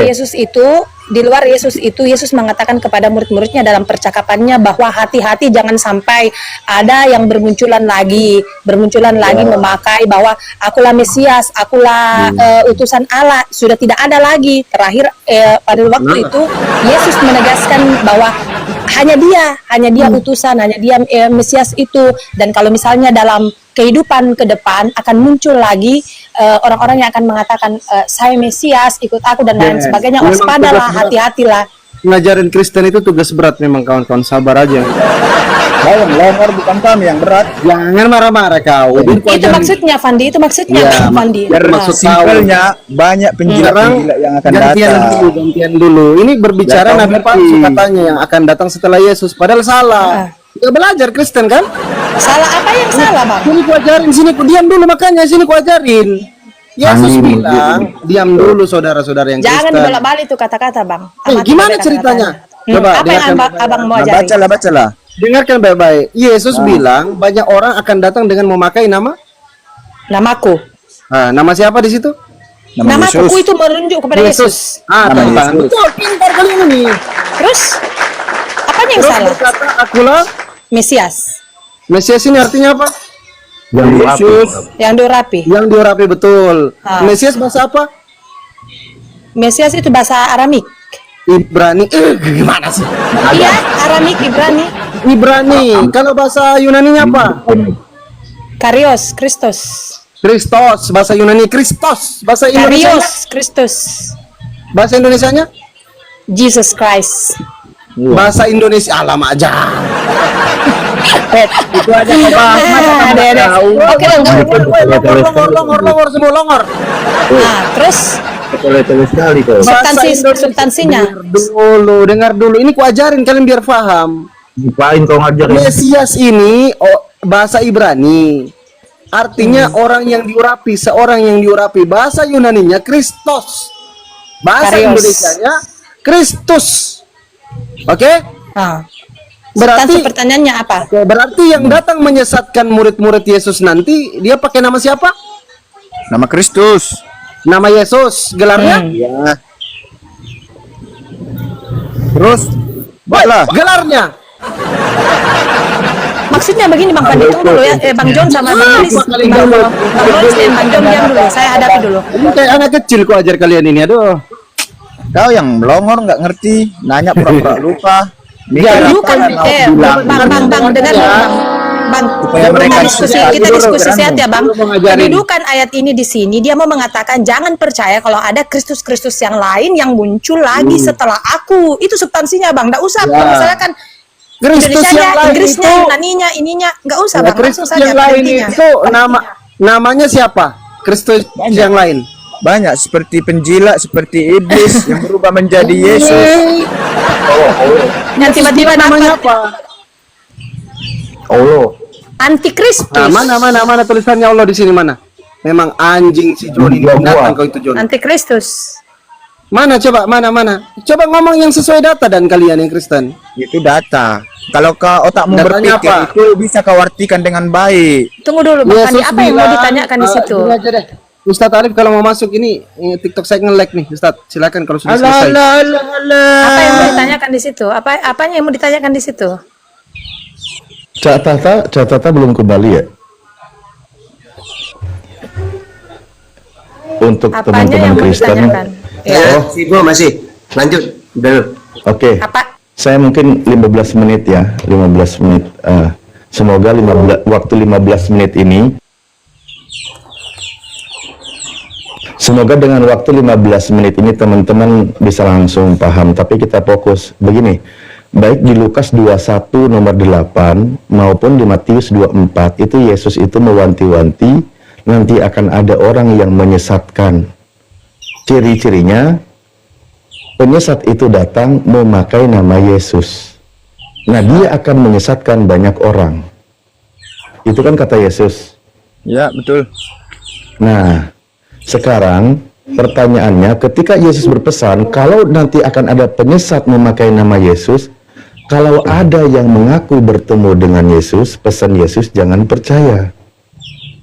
Yesus itu Yesus mengatakan kepada murid-muridnya dalam percakapannya bahwa hati-hati jangan sampai ada yang bermunculan lagi memakai bahwa akulah Mesias, akulah utusan Allah, sudah tidak ada lagi. Terakhir pada waktu itu Yesus menegaskan bahwa hanya dia utusan, hanya dia Mesias itu. Dan kalau misalnya dalam kehidupan ke depan akan muncul lagi orang-orang yang akan mengatakan saya Mesias, ikut aku dan lain sebagainya. Memang Waspadalah, tugas berat. hati-hatilah. Ngajarin Kristen itu tugas berat memang, kawan-kawan, sabar aja. Kau yang longor, bukan kami yang berat. Jangan marah-marah kau. Itu maksudnya Fandi, itu maksudnya Iya, Fandi. biar Nah, maksud Simpelnya banyak penjilat-penjilat yang akan datang. gantian dulu. Ini berbicara Ya, kau Nabi ngerti. palsu katanya yang akan datang setelah Yesus, padahal salah. Kita belajar Kristen kan? salah apa yang salah Bang? Sini ku ajarin, sini ku diam dulu, makanya sini ku ajarin. Yesus bilang, diam dulu saudara-saudara yang Jangan Kristen. dibolak-balik itu kata-kata Bang. Amati Gimana kata-katanya. ceritanya? Coba Coba apa yang dengarkan abang mau Nah, ajarin? bacalah. Dengarkan baik-baik. Yesus bilang banyak orang akan datang dengan memakai nama. Namaku. Nama siapa di situ? Namaku itu merujuk kepada Yesus. Ah, Nama teman. Yesus. Betul, pintar kali ini. Terus apanya yang Terus salah? berkata, akulah Mesias Mesias, ini artinya apa? Yesus. yang diurapi. Yang diurapi, betul. Ah. Mesias bahasa apa? Mesias itu bahasa Aramik. Ibrani. Gimana sih? Iya, Aramik, Ibrani. Ibrani. Kalau bahasa Yunaninya apa? Karios, Kristus. Kristos. Bahasa Yunani Kristos. Bahasa Indonesia. Karios, Kristus. Bahasa Indonesianya? Jesus Christ. Bahasa Indonesia lama aja. Itu aja kok Bang. Oke, Longor semua longor. nah, terus substansinya. Dengar dulu. Ini ku ajarin kalian biar paham. Mesias ini bahasa Ibrani. Artinya orang yang diurapi, seorang yang diurapi. Bahasa Yunaninya Kristos. Bahasa Karios. Indonesianya Kristus. Oke? Nah, Berarti substansi pertanyaannya apa? berarti yang datang menyesatkan murid-murid Yesus nanti dia pakai nama siapa? Nama Kristus. Nama Yesus, gelarnya? Ya. Terus baiklah. Gelarnya. Maksudnya begini Bang Pandi, tunggu dulu ya. Bang John sama Bang Alis. Bang Lois dan Bang John diam dulu. Saya hadapi dulu. Ini kayak anak kecil ku ajar kalian ini. Aduh. Kau yang melongor nggak ngerti, nanya pura-pura lupa. Bukan, Bang, dengar dulu, Bang. Supaya mereka Kita diskusi sehat ya, Bang. Dulu mau ngajarin. Kedudukan ayat ini di sini, dia mau mengatakan jangan percaya kalau ada Kristus-Kristus yang lain yang muncul lagi setelah aku. Itu substansinya, Bang. Nggak usah misalkan Kristus yang lain Inggrisnya, itu, Yunaninya, ininya, nggak usah, ya, Bang. Langsung Kristus saja yang lain berhentinya. itu namanya siapa? Kristus yang lain. banyak seperti penjilat, seperti iblis yang berubah menjadi Yesus. Yang tiba-tiba Namanya dapat apa? Allah. antikristus. Nah, mana tulisannya Allah di sini mana? Memang anjing si Joni datang kau itu Joni. Antikristus. Mana coba mana? Coba ngomong yang sesuai data dan kalian yang Kristen. Itu data. Kalau kau otakmu Datanya berpikir apa? itu bisa kau artikan dengan baik. Tunggu dulu, Bang Andi. Yesus Apa yang mau bilang, ditanyakan di situ? gini aja deh. Ustadz Arif kalau mau masuk ini TikTok saya nge-lag nih, Ustadz. Silakan kalau sudah selesai. Apa yang mau ditanyakan di situ? Apanya yang mau ditanyakan di situ? Cak Tata belum kembali ya? Untuk Apanya teman-teman yang mau Kristen. ditanyakan? Ya. Sibuk masih. Lanjut. Dulu. Oke. Apa? Saya mungkin 15 menit ya, 15 menit. Semoga 15 menit ini, semoga dengan waktu 15 menit ini teman-teman bisa langsung paham. Tapi kita fokus begini, baik di Lukas 21 nomor 8 maupun di Matius 24 itu Yesus itu mewanti-wanti nanti akan ada orang yang menyesatkan. Ciri-cirinya penyesat itu datang memakai nama Yesus. Nah, dia akan menyesatkan banyak orang. Itu kan kata Yesus. Ya, betul. Nah, sekarang pertanyaannya, ketika Yesus berpesan, kalau nanti akan ada penyesat memakai nama Yesus, kalau ada yang mengaku bertemu dengan Yesus, pesan Yesus jangan percaya.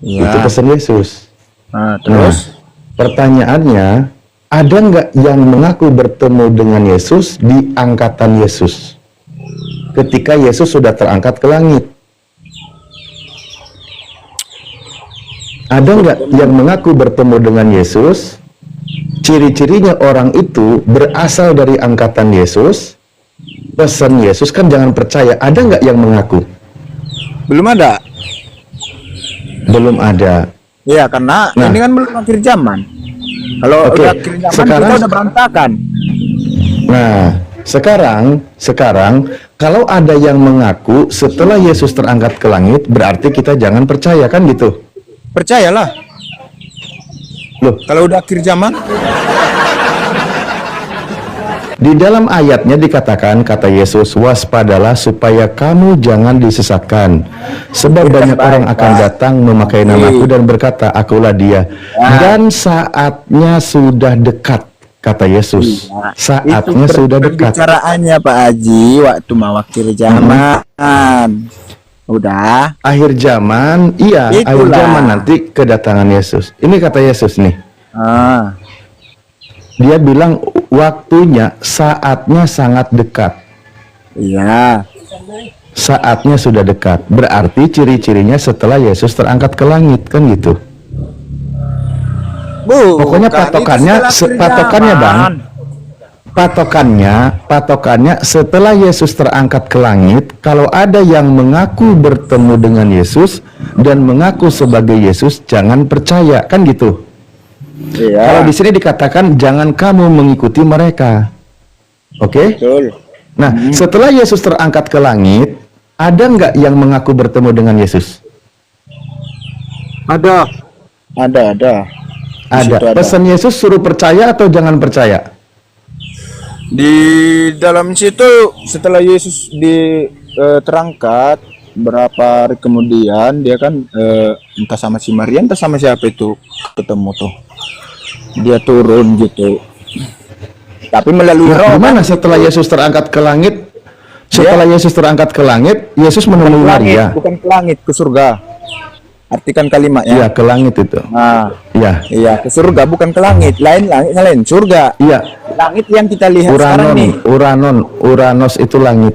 Ya. Itu pesan Yesus. Nah, terus Pertanyaannya, ada nggak yang mengaku bertemu dengan Yesus di angkatan Yesus? Ketika Yesus sudah terangkat ke langit. Ada nggak yang mengaku bertemu dengan Yesus? Ciri-cirinya orang itu berasal dari angkatan Yesus. Pesan Yesus kan jangan percaya. Ada nggak yang mengaku? belum ada. Belum ada. Ya, karena Nah. ini kan belum akhir zaman. Kalau Oke, udah akhir zaman sekarang- kita udah berantakan. Nah, sekarang kalau ada yang mengaku setelah Yesus terangkat ke langit, berarti kita jangan percaya kan gitu. Percayalah. Loh, Kalau udah akhir zaman, di dalam ayatnya dikatakan, kata Yesus, waspadalah supaya kamu jangan disesatkan. Sebab banyak orang akan datang memakai namaku dan berkata, akulah dia. Dan saatnya sudah dekat, kata Yesus. Saatnya sudah dekat. Pembicaraannya Pak Haji waktu mau akhir zaman. Udah. Akhir zaman, iya, akhir Itulah. zaman nanti kedatangan Yesus. Ini kata Yesus nih. Ah, Dia bilang waktunya, saatnya sangat dekat. iya. Saatnya sudah dekat. Berarti ciri-cirinya setelah Yesus terangkat ke langit, kan gitu. Pokoknya Bukan, patokannya, itu setelah akhir patokannya zaman. Bang. Patokannya setelah Yesus terangkat ke langit, kalau ada yang mengaku bertemu dengan Yesus dan mengaku sebagai Yesus, jangan percaya, kan gitu. Iya. Kalau di sini dikatakan jangan kamu mengikuti mereka. Oke? Betul. Nah, setelah Yesus terangkat ke langit, ada nggak yang mengaku bertemu dengan Yesus? Ada. Ada. Di situ Ada. Pesan Yesus suruh percaya atau jangan percaya? Di dalam situ setelah Yesus terangkat berapa hari kemudian dia kan entah sama si Maria entah sama siapa itu ketemu tuh. Dia turun gitu. Tapi melalui Nah, roh. gimana setelah Yesus terangkat ke langit? Setelah Yesus terangkat ke langit, Yesus menemui Maria. Bukan ke langit, ke surga. Artikan kalimatnya. Iya, ke langit itu. Nah, Iya. iya ke surga bukan ke langit. Langitnya lain, surga. Iya. Langit yang kita lihat sekarang nih. Uranos itu langit.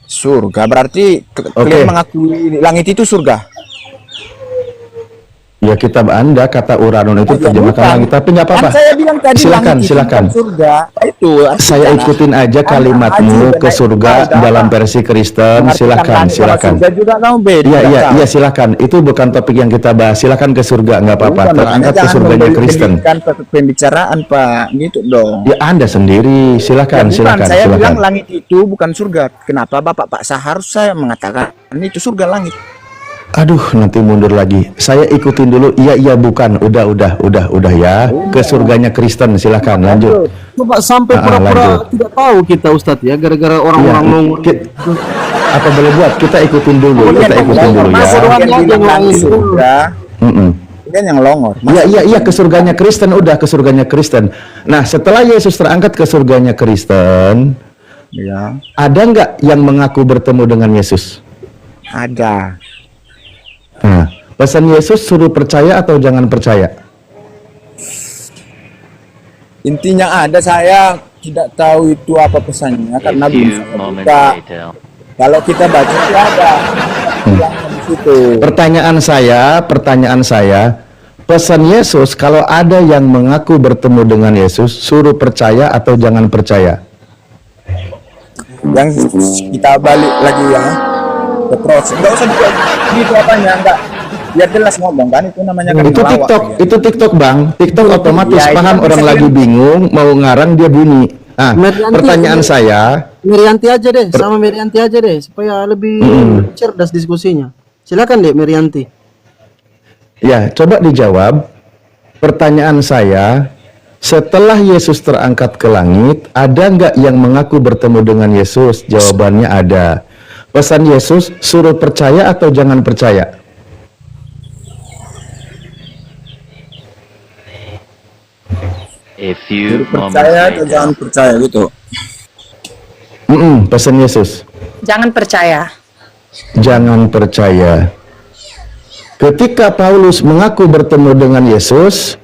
Surga berarti Oke. kalian mengakui langit itu surga. Ya, kitab Anda kata Uranon itu Ya, terjemahkan bukan. langit, tapi nggak apa-apa. Kan saya bilang tadi Silakan, langit itu silakan. bukan surga. Itu Saya ikutin aja kalimatmu ke surga dalam versi Kristen. Silakan. Surga juga kamu beda. Iya, silakan. Itu bukan topik yang kita bahas. Silakan ke surga, nggak apa-apa. Terangkat ke surganya Kristen. Kan pembicaraan Pak, gitu dong. Ya, Anda sendiri. Silakan, Ya, bukan, saya silakan. bilang langit itu bukan surga. Kenapa Bapak paksa harus saya mengatakan itu surga langit? Aduh, nanti mundur lagi. Saya ikutin dulu. Iya, bukan. Udah ya. Ke surganya Kristen, silakan lanjut. Coba sampai lanjut. pura-pura tidak tahu kita Ustadz ya, gara-gara orang-orang Iya, nongol. apa boleh buat? Kita ikutin dulu. Kita ikutin dulu ya. Kan yang longor. Iya, ke surganya Kristen. Udah, ke surganya Kristen. Nah, setelah Yesus terangkat ke surganya Kristen, Ya, ada nggak yang mengaku bertemu dengan Yesus? ada. Nah, pesan Yesus suruh percaya atau jangan percaya? Intinya ada, saya tidak tahu itu apa pesannya karena bisa kalau kita baca itu ada. Di situ. Pertanyaan saya, pesan Yesus kalau ada yang mengaku bertemu dengan Yesus, suruh percaya atau jangan percaya? Yang kita balik lagi ya ke proses. Enggak usah gitu apanya, enggak. Biar jelas ngomong kan, itu namanya kan Itu ngelawak, TikTok, ya. itu TikTok Bang. TikTok otomatis Ya, itu paham kan orang bisa lagi bingung mau ngarang dia bunyi. Nah, Merianti, pertanyaan saya, Merianti aja deh, sama Merianti aja deh, supaya lebih cerdas diskusinya. Silakan deh Merianti. ya coba dijawab. Pertanyaan saya, setelah Yesus terangkat ke langit, ada nggak yang mengaku bertemu dengan Yesus? Jawabannya ada. Pesan Yesus suruh percaya atau jangan percaya? Percaya atau jangan percaya gitu. Pesan Yesus Jangan percaya. jangan percaya. Ketika Paulus mengaku bertemu dengan Yesus,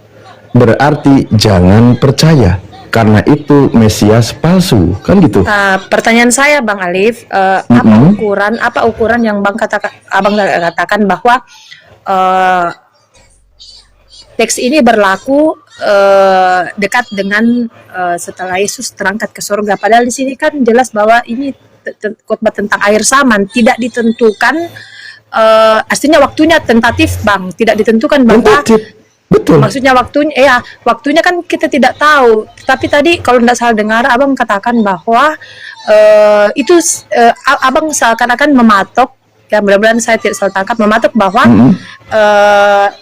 berarti jangan percaya, karena itu Mesias palsu, kan gitu? Pertanyaan saya Bang Alif, apa ukuran yang Abang katakan bahwa teks ini berlaku dekat dengan setelah Yesus terangkat ke surga. Padahal di sini kan jelas bahwa ini khotbah tentang akhir zaman, tidak ditentukan. Artinya waktunya tentatif Bang, tidak ditentukan bahwa Betul. maksudnya waktunya kan kita tidak tahu. Tapi tadi kalau tidak salah dengar Abang katakan bahwa Abang seakan-akan mematok, ya mudah-mudahan saya tidak salah tangkap, mematok bahwa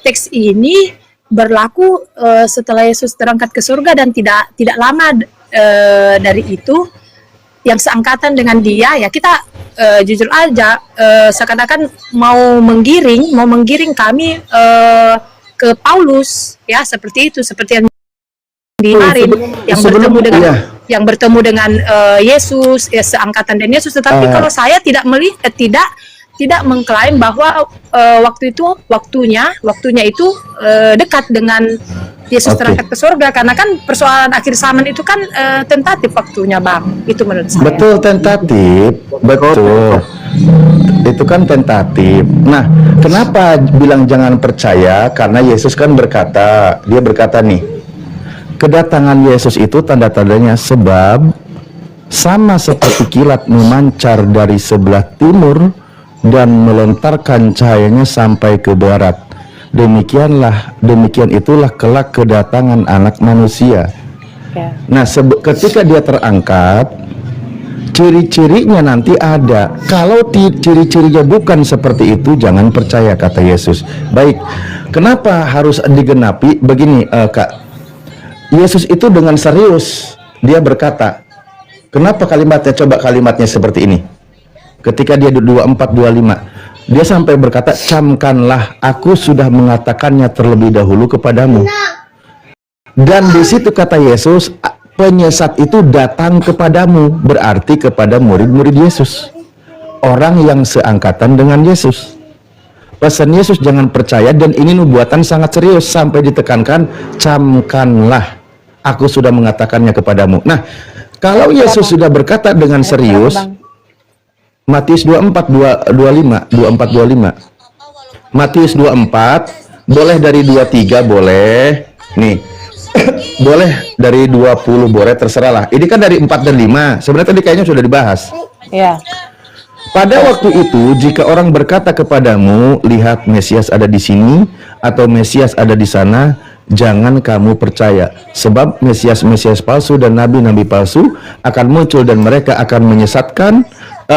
teks ini berlaku setelah Yesus terangkat ke surga dan tidak lama dari itu yang seangkatan dengan dia. Ya kita jujur aja seakan-akan mau menggiring kami ke Paulus, ya seperti itu, seperti yang kemarin yang bertemu dengan Yesus, ya seangkatan dengan Yesus. Tetapi kalau saya tidak melihat, tidak mengklaim bahwa waktunya itu dekat dengan Yesus terangkat ke surga, karena kan persoalan akhir zaman itu kan tentatif waktunya Bang, itu menurut saya. Betul, tentatif, betul. Itu kan tentatif. Nah, kenapa bilang jangan percaya? Karena Yesus kan dia berkata nih, kedatangan Yesus itu tanda-tandanya sebab sama seperti kilat memancar dari sebelah timur dan melontarkan cahayanya sampai ke barat. Demikian itulah kelak kedatangan Anak Manusia. Nah, ketika dia terangkat, ciri-cirinya nanti ada. Kalau ciri-cirinya bukan seperti itu, jangan percaya, kata Yesus. Baik, kenapa harus digenapi? Begini, Kak. Yesus itu dengan serius dia berkata, kenapa kalimatnya? Coba kalimatnya seperti ini. Ketika dia 24-25, dia sampai berkata, camkanlah, aku sudah mengatakannya terlebih dahulu kepadamu. Dan di situ kata Yesus, penyesat itu datang kepadamu, berarti kepada murid-murid Yesus, orang yang seangkatan dengan Yesus. Pesan Yesus jangan percaya, dan ini nubuatan sangat serius sampai ditekankan, camkanlah, aku sudah mengatakannya kepadamu. Nah, kalau Yesus sudah berkata dengan serius, Matius 24:25, Matius 24, boleh dari 23, boleh nih. Boleh dari 20, boleh, terserah lah. Ini kan dari 4 dan 5. Sebenarnya tadi kayaknya sudah dibahas. Ya. Pada waktu itu, jika orang berkata kepadamu, lihat Mesias ada di sini atau Mesias ada di sana, jangan kamu percaya. Sebab Mesias palsu dan nabi-nabi palsu akan muncul dan mereka akan menyesatkan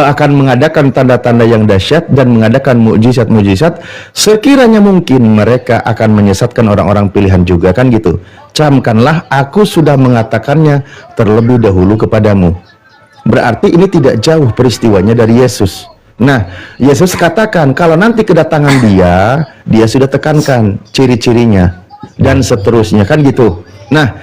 akan mengadakan tanda-tanda yang dahsyat dan mengadakan mukjizat-mukjizat, sekiranya mungkin mereka akan menyesatkan orang-orang pilihan juga, kan gitu. Camkanlah, aku sudah mengatakannya terlebih dahulu kepadamu. Berarti ini tidak jauh peristiwanya dari Yesus. Nah, Yesus katakan kalau nanti kedatangan dia sudah tekankan ciri-cirinya dan seterusnya, kan gitu. Nah,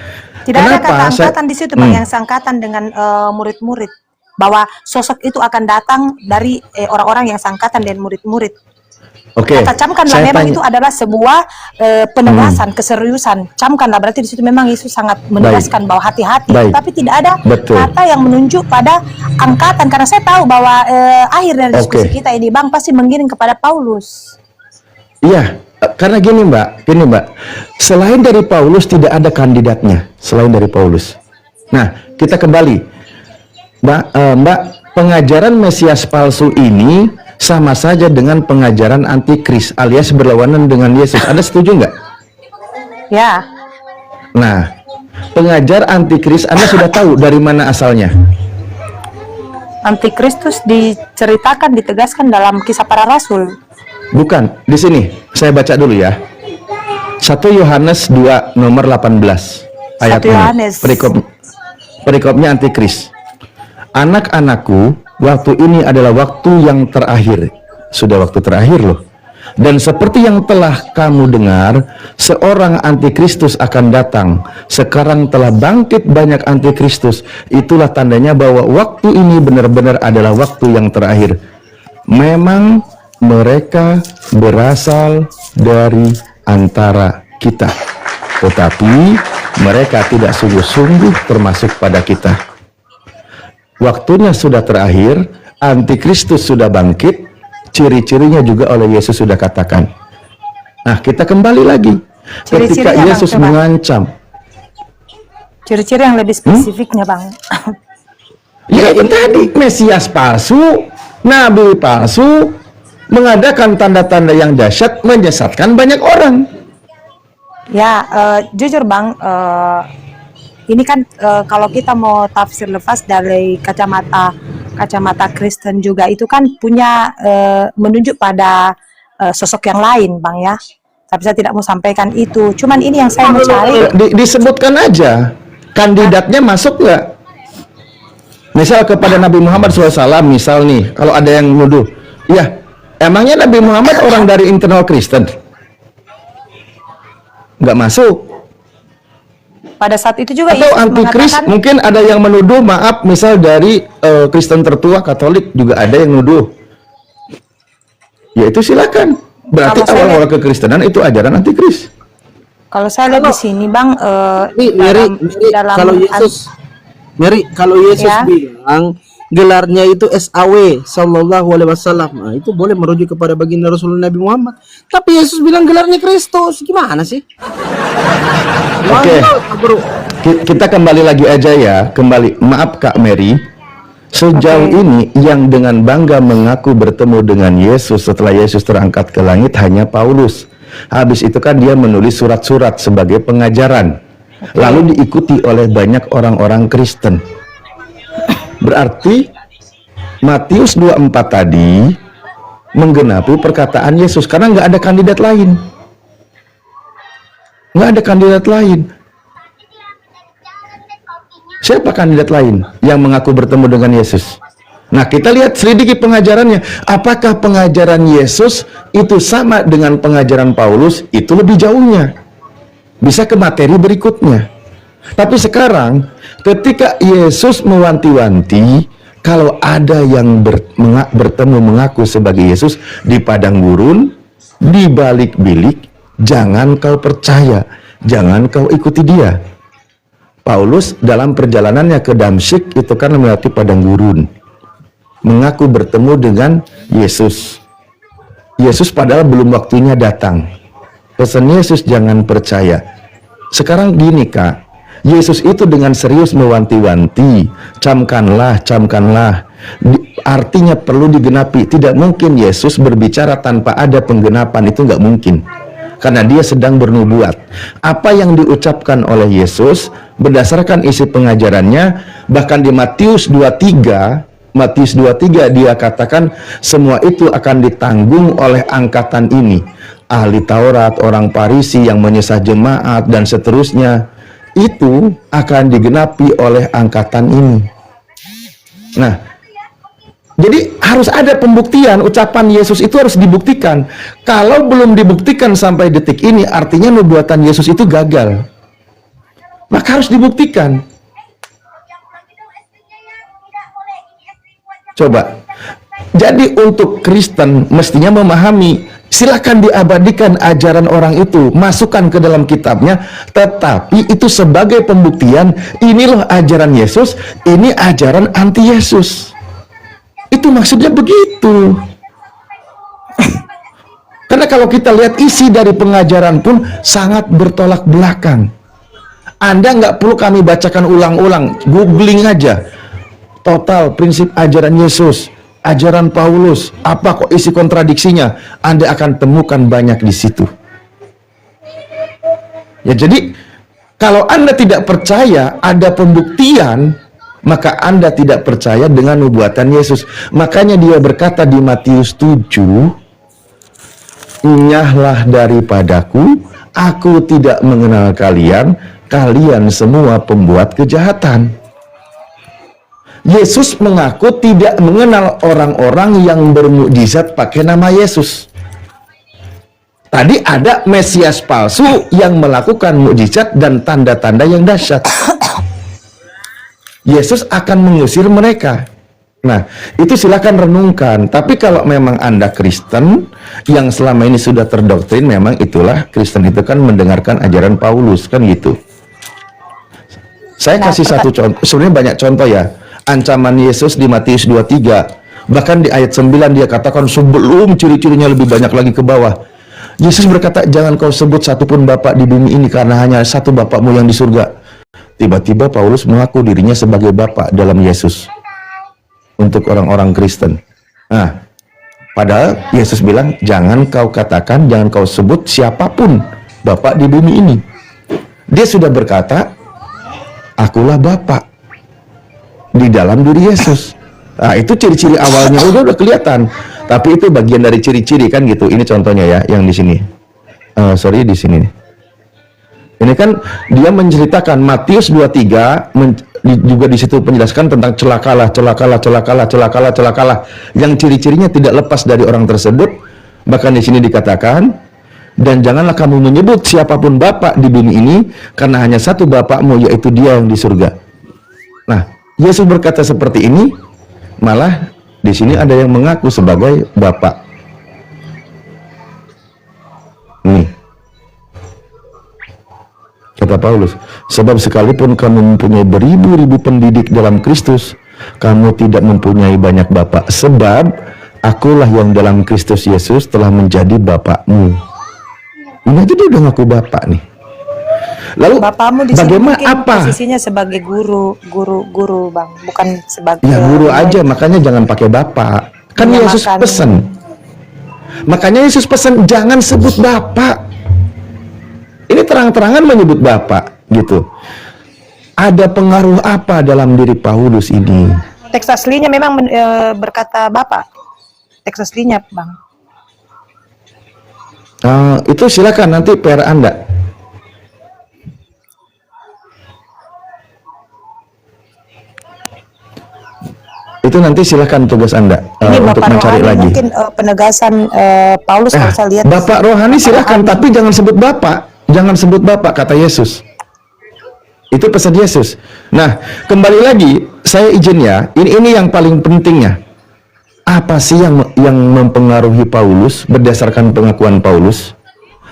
Tidak ada kenapa kata angkatan di situ, Bang, yang seangkatan dengan murid-murid. Bahwa sosok itu akan datang dari orang-orang yang seangkatan dan murid-murid. Oke, Kata camkanlah saya memang tanya. itu adalah sebuah penegasan, keseriusan. Camkanlah berarti di situ memang Yesus sangat menegaskan bahwa hati-hati. Baik. Tapi tidak ada Betul. kata yang menunjuk pada angkatan. Karena saya tahu bahwa akhir dari diskusi Oke. kita ini, Bang, pasti mengiring kepada Paulus. Iya, karena gini Mbak, selain dari Paulus tidak ada kandidatnya selain dari Paulus. Nah, kita kembali, Mbak, pengajaran Mesias palsu ini sama saja dengan pengajaran antikris alias berlawanan dengan Yesus. Anda setuju nggak? Ya, Nah, pengajar antikris Anda sudah tahu dari mana asalnya? Antikristus diceritakan, ditegaskan dalam Kisah Para Rasul. Bukan, di sini saya baca dulu ya. 1 Yohanes 2 nomor 18 ayat 1 ini. Yohanes. Perikopnya antikris. Anak-anakku, waktu ini adalah waktu yang terakhir. Sudah waktu terakhir loh. Dan seperti yang telah kamu dengar, seorang antikristus akan datang. Sekarang telah bangkit banyak antikristus. Itulah tandanya bahwa waktu ini benar-benar adalah waktu yang terakhir. Memang mereka berasal dari antara kita, tetapi mereka tidak sungguh-sungguh termasuk pada kita. Waktunya sudah terakhir, antikristus sudah bangkit, ciri-cirinya juga oleh Yesus sudah katakan. Nah, kita kembali lagi ketika Ciri-cirinya, Bang, Yesus coba. mengancam. Ciri-ciri yang lebih spesifiknya, Bang. Ya itu tadi, Mesias palsu, Nabi palsu, mengadakan tanda-tanda yang dahsyat, menyesatkan banyak orang. Ya, jujur Bang, ini kan kalau kita mau tafsir lepas dari kacamata Kristen juga itu kan punya menunjuk pada sosok yang lain, Bang, ya. Tapi saya tidak mau sampaikan itu. Cuman ini yang saya mau cari. Disebutkan aja, kandidatnya masuk nggak? Misal kepada Nabi Muhammad SAW, misal nih, kalau ada yang nuduh, ya, emangnya Nabi Muhammad orang dari internal Kristen? Nggak masuk. Pada saat itu juga Atau Yesus antikris, mengatakan, mungkin ada yang menuduh, maaf, misal dari Kristen tertua Katolik juga ada yang nuduh. Ya itu silakan. Berarti Kalau saya awal-awal kekristenan itu ajaran antikris. kalau saya lihat di sini, Bang, Mary, kalau Yesus kalau Yesus Ya. bilang gelarnya itu SAW Sallallahu Alaihi Wasallam, nah, itu boleh merujuk kepada baginda Rasulullah Nabi Muhammad. Tapi Yesus bilang gelarnya Kristus, gimana sih? Oke. Gimana, bro? Kita kembali lagi aja ya, kembali. Maaf Kak Mary, sejauh ini yang dengan bangga mengaku bertemu dengan Yesus setelah Yesus terangkat ke langit hanya Paulus. Habis itu kan dia menulis surat-surat sebagai pengajaran, lalu diikuti oleh banyak orang-orang Kristen. Berarti Matius 24 tadi menggenapi perkataan Yesus karena nggak ada kandidat lain. Nggak ada kandidat lain. Siapa kandidat lain yang mengaku bertemu dengan Yesus? Nah, kita lihat selidiki pengajarannya. Apakah pengajaran Yesus itu sama dengan pengajaran Paulus? Itu lebih jauhnya. Bisa ke materi berikutnya. Tapi sekarang, ketika Yesus mewanti-wanti, kalau ada yang bertemu mengaku sebagai Yesus di padang gurun, di balik bilik, jangan kau percaya, jangan kau ikuti dia. Paulus dalam perjalanannya ke Damsyik itu kan melewati padang gurun, mengaku bertemu dengan Yesus. Yesus padahal belum waktunya datang. Pesan Yesus jangan percaya. Sekarang gini Kak, Yesus itu dengan serius mewanti-wanti, camkanlah, camkanlah. Artinya perlu digenapi. Tidak mungkin Yesus berbicara tanpa ada penggenapan, itu nggak mungkin. Karena dia sedang bernubuat. Apa yang diucapkan oleh Yesus berdasarkan isi pengajarannya, bahkan di Matius 23 Matius 23 dia katakan semua itu akan ditanggung oleh angkatan ini. Ahli Taurat, orang Farisi yang menyesah jemaat dan seterusnya, itu akan digenapi oleh angkatan ini. Nah, jadi harus ada pembuktian. Ucapan Yesus itu harus dibuktikan. Kalau belum dibuktikan sampai detik ini, artinya nubuatan Yesus itu gagal. Maka harus dibuktikan. Coba. Jadi untuk Kristen mestinya memahami, silakan diabadikan ajaran orang itu, masukkan ke dalam kitabnya, tetapi itu sebagai pembuktian, ini loh ajaran Yesus, ini ajaran anti Yesus. Itu maksudnya begitu. Karena kalau kita lihat isi dari pengajaran pun sangat bertolak belakang. Anda nggak perlu kami bacakan ulang-ulang, googling aja. Total prinsip ajaran Yesus, ajaran Paulus, apa kok isi kontradiksinya? Anda akan temukan banyak di situ. Ya, jadi kalau Anda tidak percaya ada pembuktian, maka Anda tidak percaya dengan nubuatan Yesus. Makanya dia berkata di Matius 7, "Enyahlah daripadaku, aku tidak mengenal kalian, kalian semua pembuat kejahatan." Yesus mengaku tidak mengenal orang-orang yang bermukjizat pakai nama Yesus. Tadi ada Mesias palsu yang melakukan mukjizat dan tanda-tanda yang dahsyat. Yesus akan mengusir mereka. Nah, itu silakan renungkan. Tapi kalau memang Anda Kristen yang selama ini sudah terdoktrin, memang itulah Kristen itu kan mendengarkan ajaran Paulus, kan gitu. Saya kasih satu contoh, sebenarnya banyak contoh ya. Ancaman Yesus di Matius 23, bahkan di ayat 9 dia katakan sebelum ciri-cirinya lebih banyak lagi ke bawah, Yesus berkata, "Jangan kau sebut satupun Bapa di bumi ini, karena hanya satu Bapakmu yang di surga." Tiba-tiba Paulus mengaku dirinya sebagai Bapa dalam Yesus untuk orang-orang Kristen. Nah, padahal Yesus bilang, jangan kau katakan, jangan kau sebut siapapun Bapa di bumi ini. Dia sudah berkata, akulah Bapa di dalam diri Yesus. Nah, itu ciri-ciri awalnya udah kelihatan. Tapi itu bagian dari ciri-ciri kan gitu. Ini contohnya ya yang di sini. Di sini. Ini kan dia menceritakan Matius 23 juga di situ menjelaskan tentang celakalah yang ciri-cirinya tidak lepas dari orang tersebut. Bahkan di sini dikatakan, dan janganlah kamu menyebut siapapun Bapa di bumi ini, karena hanya satu Bapakmu, yaitu Dia yang di surga. Nah, Yesus berkata seperti ini, malah di sini ada yang mengaku sebagai Bapa. Nih, kata Paulus, sebab sekalipun kamu mempunyai beribu-ribu pendidik dalam Kristus, kamu tidak mempunyai banyak Bapa, sebab akulah yang dalam Kristus Yesus telah menjadi Bapakmu. Ini aja dia udah ngaku Bapak nih. Lalu Bapakmu di sini bagaimana mungkin apa? posisinya sebagai guru, Bang, bukan sebagai Ya guru aja, makanya jangan pakai Bapak. Kan Yesus pesan. Makanya Yesus pesan jangan sebut Bapak. Ini terang-terangan menyebut Bapak gitu. Ada pengaruh apa dalam diri Paulus ini? teks aslinya memang berkata Bapak. Teks aslinya, Bang. Itu silakan nanti PR Anda. Itu nanti silakan tugas Anda Ini untuk Bapak mencari Rohani, lagi. mungkin penegasan Paulus kalau saya lihat. Bapak rohani silakan, tapi jangan sebut Bapak. Jangan sebut Bapak, kata Yesus. Itu pesan Yesus. Nah, kembali lagi, saya izin ya, ini yang paling pentingnya. Apa sih yang mempengaruhi Paulus berdasarkan pengakuan Paulus?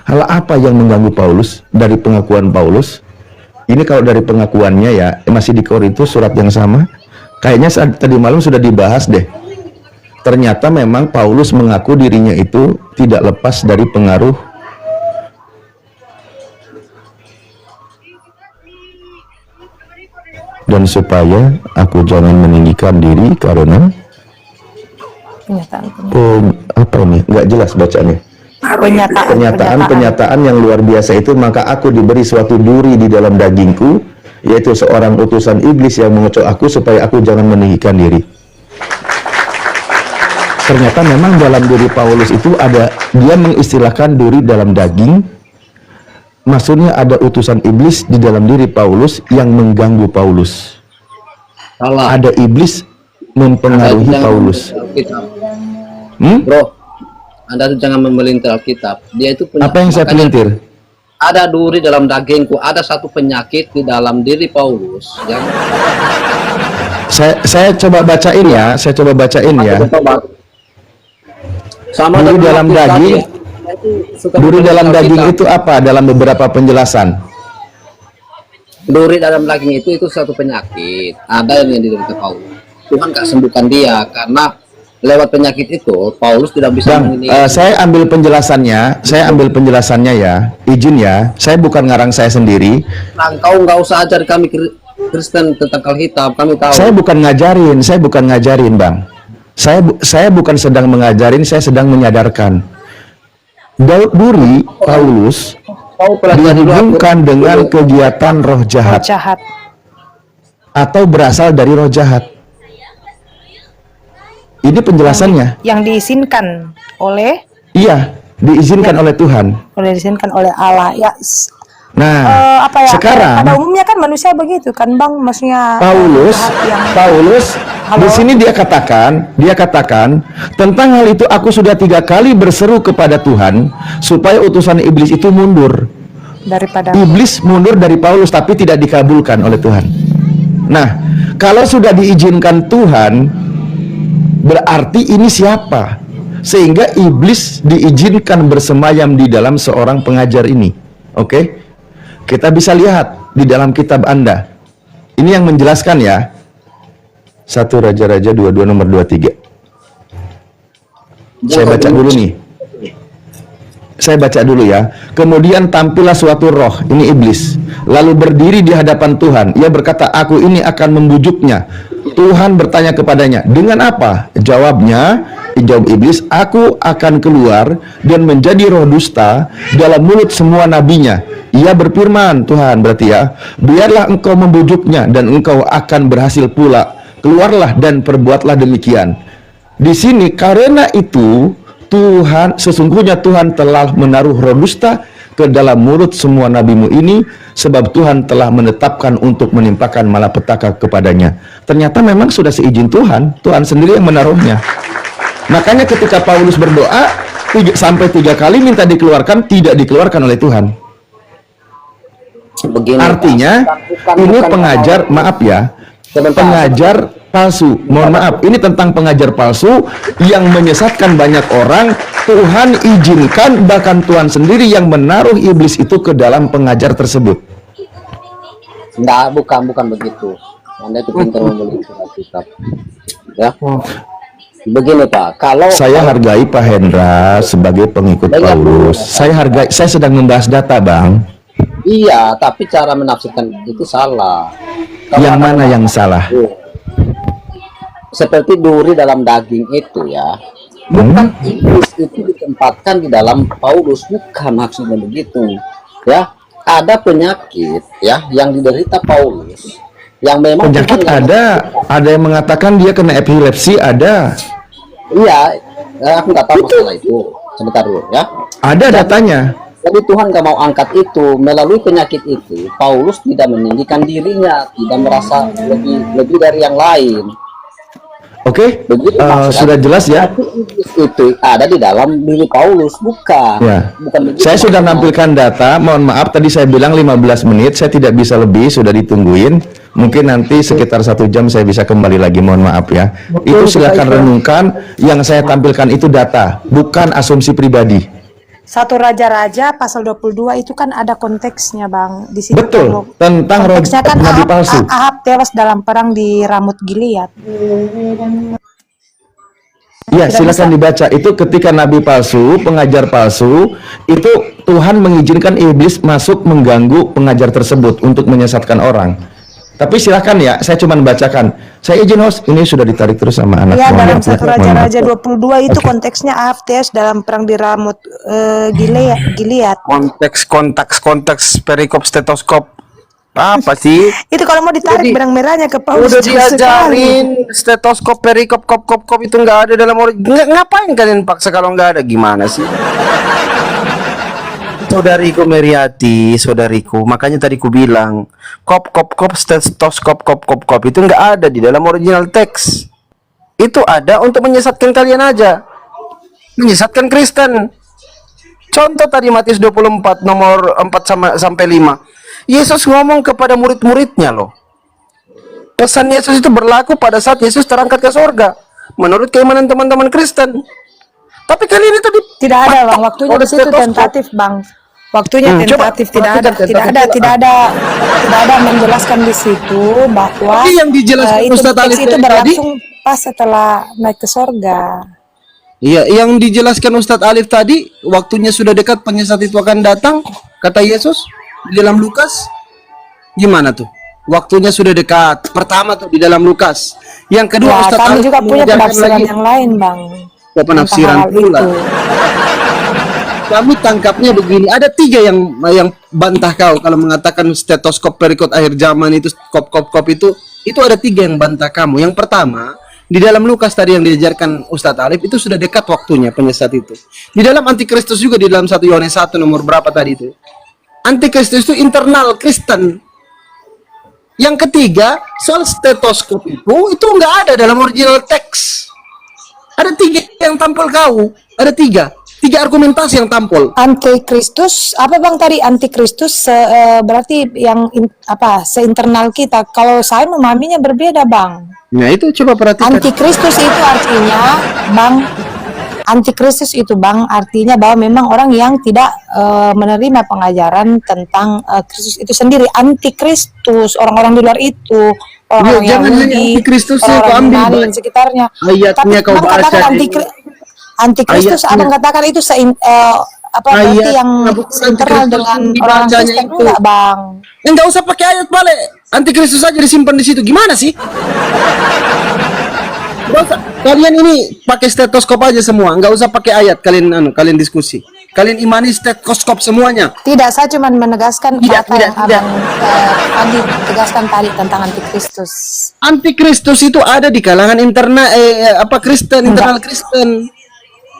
Hal apa yang mengganggu Paulus dari pengakuan Paulus? Ini kalau dari pengakuannya ya, masih di Korintus surat yang sama. Kayaknya tadi malam sudah dibahas deh. Ternyata memang Paulus mengaku dirinya itu tidak lepas dari pengaruh dan supaya aku jangan meninggikan diri karena apa ini? Nggak jelas bacanya. Pernyataan yang luar biasa itu, maka aku diberi suatu duri di dalam dagingku, yaitu seorang utusan iblis yang mengecoh aku supaya aku jangan meninggikan diri. Ternyata memang dalam diri Paulus itu ada, dia mengistilahkan duri dalam daging, maksudnya ada utusan iblis di dalam diri Paulus yang mengganggu Paulus. Salah. Ada iblis mempengaruhi Paulus. Bro, Anda tuh jangan memelintir Alkitab. Dia itu punya, Apa yang saya makanya pelintir? ada duri dalam dagingku, ada satu penyakit di dalam diri Paulus yang Saya coba bacain ya, sama Duri dalam waktu daging, tadi, suka duri dalam memelintir daging Alkitab. itu apa dalam beberapa penjelasan? Duri dalam daging itu satu penyakit. Ada yang diderita Paulus. Tuhan gak sembuhkan dia karena lewat penyakit itu Paulus tidak bisa Bang, saya ambil penjelasannya ya, izin ya, saya bukan ngarang saya sendiri. Kau nggak usah ajar kami Kristen tentang Alkitab, kami tahu. Saya bukan ngajarin Bang. Saya bukan sedang mengajarin, saya sedang menyadarkan. Duri Paulus Kau pelajari dihubungkan dengan kegiatan roh jahat Jahat. atau berasal dari roh jahat. Ini penjelasannya. Yang diizinkan oleh Iya, diizinkan oleh Tuhan. diizinkan oleh Allah. Ya, Nah, apa ya? sekarang Pada umumnya kan manusia begitu kan, Bang, maksudnya Paulus di sini dia katakan tentang hal itu aku sudah 3 kali berseru kepada Tuhan supaya utusan iblis itu mundur. daripada Iblis mundur dari Paulus tapi tidak dikabulkan oleh Tuhan. Nah, kalau sudah diizinkan Tuhan, berarti ini siapa? Sehingga iblis diizinkan bersemayam di dalam seorang pengajar ini. Oke? Kita bisa lihat di dalam kitab Anda. Ini yang menjelaskan ya. 1 Raja-Raja 22 nomor 23. Saya baca dulu nih. Saya baca dulu ya. Kemudian tampillah suatu roh, ini iblis, lalu berdiri di hadapan Tuhan. Ia berkata, aku ini akan membujuknya. Tuhan bertanya kepadanya, dengan apa? Jawab iblis, aku akan keluar dan menjadi roh dusta dalam mulut semua nabinya. Ia berfirman, Tuhan berarti ya, biarlah engkau membujuknya dan engkau akan berhasil pula. Keluarlah dan perbuatlah demikian. Di sini karena itu Tuhan, sesungguhnya Tuhan telah menaruh roh dusta ke dalam mulut semua nabimu ini, sebab Tuhan telah menetapkan untuk menimpakan malapetaka kepadanya. Ternyata memang sudah seizin Tuhan, Tuhan sendiri yang menaruhnya. Makanya ketika Paulus berdoa 3 kali minta dikeluarkan, tidak dikeluarkan oleh Tuhan. Begini, Artinya ini pengajar, maaf ya, pengajar palsu. Mohon maaf, ini tentang pengajar palsu yang menyesatkan banyak orang. Tuhan izinkan, bahkan Tuhan sendiri yang menaruh iblis itu ke dalam pengajar tersebut. Enggak, bukan begitu. Anda itu pintar memelintir Alkitab. Ya. Begini Pak, kalau Saya hargai Pak Hendra sebagai pengikut Paulus. Saya sedang membahas data, Bang. iya, tapi cara menafsirkan itu salah. Yang mana yang salah? Seperti duri dalam daging itu ya, bukan iblis itu ditempatkan di dalam Paulus, bukan maksudnya begitu. Ya, ada penyakit ya yang diderita Paulus, yang memang Penyakit Tuhan ada yang mengatakan dia kena epilepsi, ada. Iya, aku nggak tahu masalah itu. Sebentar dulu ya. Ada datanya. Jadi Tuhan nggak mau angkat itu. Melalui penyakit itu, Paulus tidak meninggikan dirinya, tidak merasa lebih dari yang lain. Oke, Begitu maksudnya. sudah jelas ya. Tapi iblis itu ada di dalam diri Paulus, bukan. Ya. Bukan begitu Saya sudah maksudnya. nampilkan data. Mohon maaf, tadi saya bilang 15 menit. Saya tidak bisa lebih, sudah ditungguin. Mungkin nanti sekitar 1 jam saya bisa kembali lagi. Mohon maaf ya. Itu silakan renungkan. Yang saya tampilkan itu data, bukan asumsi pribadi. 1 Raja-Raja pasal 22 itu kan ada konteksnya, Bang. Di sini Betul, kalau tentang roh konteksnya kan nabi palsu. Ahab tewas dalam perang di Ramut Gilead. Ya, silakan dibaca. Itu ketika nabi palsu, pengajar palsu, itu Tuhan mengizinkan iblis masuk mengganggu pengajar tersebut untuk menyesatkan orang. Tapi silakan ya, saya cuma bacakan. Saya izin host, ini sudah ditarik terus sama anak. Iya, Mohon dalam maaf ya, 1 mohon Raja-Raja maaf. 22 itu Oke. konteksnya Ahab tewas dalam perang di Ramut Gilead. Konteks perikop stetoskop Apa sih? Itu kalau mau ditarik Jadi, benang merahnya ke Paulus Udah jauh sekali. diajarin stetoskop, perikop, kop itu nggak ada dalam ngapain kalian paksa kalau nggak ada? Gimana sih? Saudariku Meriati, saudariku, makanya tadi ku bilang kop stetoskop kop itu nggak ada di dalam original teks. Itu ada untuk menyesatkan kalian aja, menyesatkan Kristen. Contoh tadi Matius 24 nomor 4 sampai 5. Yesus ngomong kepada murid-muridnya loh. Pesan Yesus itu berlaku pada saat Yesus terangkat ke sorga menurut keimanan teman-teman Kristen. Tapi kali ini tadi Tidak ada bang, waktunya di situ tentatif bang. Waktunya coba tentatif, tidak ada menjelaskan di situ bahwa Tapi yang dijelaskan itu Ustadz teks Alif itu tadi- berlangsung pas setelah naik ke sorga. Iya, yang dijelaskan Ustadz Alif tadi, waktunya sudah dekat, penyesat itu akan datang, kata Yesus di dalam Lukas. Gimana tuh? Waktunya sudah dekat. Pertama tuh di dalam Lukas. Yang kedua Ya, Ustadz kami Alif juga punya mengajarkan penafsiran lagi. yang lain bang. Oh, penafsiran tentang hal pula. itu. Kami tangkapnya begini, ada 3 yang bantah kau kalau mengatakan stetoskop perikot akhir zaman itu kop itu ada 3 yang bantah kamu. Yang pertama, di dalam Lukas tadi yang diajarkan Ustadz Alif itu sudah dekat waktunya penyesat itu. Di dalam antikristus juga di dalam 1 Yohanes 1 nomor berapa tadi itu? Antikristus itu internal Kristen. Yang ketiga, soal stetoskop itu nggak ada dalam original teks. Ada 3 yang tampil kau, ada 3 argumentasi yang tampil. Antikristus apa bang tadi antikristus berarti yang seinternal kita. Kalau saya memahaminya berbeda bang. Nah itu coba perhatikan. Antikristus itu artinya bang. Antikristus itu bang artinya bahwa memang orang yang tidak menerima pengajaran tentang Kristus itu sendiri. Antikristus orang-orang di luar itu orang-orang jangan hanya Yahudi, antikristusnya kau orang-orang ambil, Yunani Bang. dan sekitarnya. Ayatnya Tapi kau Bang baca katakan di- antikristus ayatnya. abang katakan itu berarti Ayat, yang bukan internal antikristus dengan yang orang dibacanya Kristen itu. enggak bang. Enggak usah pakai ayat balik. Antikristus aja disimpan di situ. Gimana sih? Nggak usah. Kalian ini pakai stetoskop aja semua. Enggak usah pakai ayat. Kalian diskusi. Kalian imani stetoskop semuanya. Tidak, saya cuma menegaskan Tidak, apa yang tidak. abang tadi tegaskan tadi tentang antikristus. Antikristus itu ada di kalangan Kristen, internal Kristen.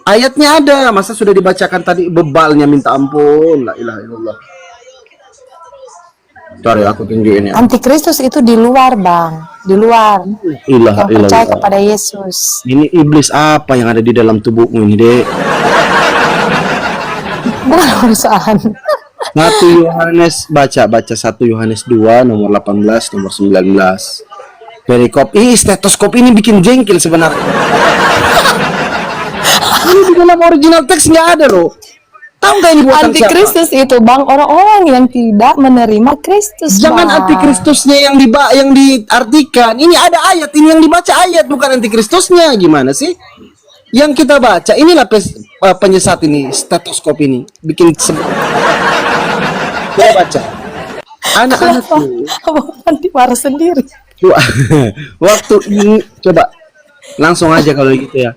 Ayatnya ada. Masa sudah dibacakan tadi bebalnya minta ampun. La ilaha illallah. Cari aku tunjukin ya. Antikristus itu di luar bang, di luar Ilah, yang percaya kepada Yesus. Ini iblis apa yang ada di dalam tubuhmu ini, Dek? Bukan urusan. 1 Yohanes, baca 1 Yohanes 2 nomor 18 nomor 19. Perikop stetoskop ini bikin jengkel sebenarnya. Ini di dalam original teks nggak ada loh. Tahu nggak ini buatan siapa? Antikristus itu bang orang-orang yang tidak menerima Kristus. Jangan Bang. antikristusnya yang diartikan. Ini ada ayat, ini yang dibaca ayat bukan antikristusnya. Gimana sih? Yang kita baca inilah penyesat ini, stetoskop ini bikin Kita baca. Anak-anak Abang marah sendiri. waktu ini coba langsung aja kalau gitu ya.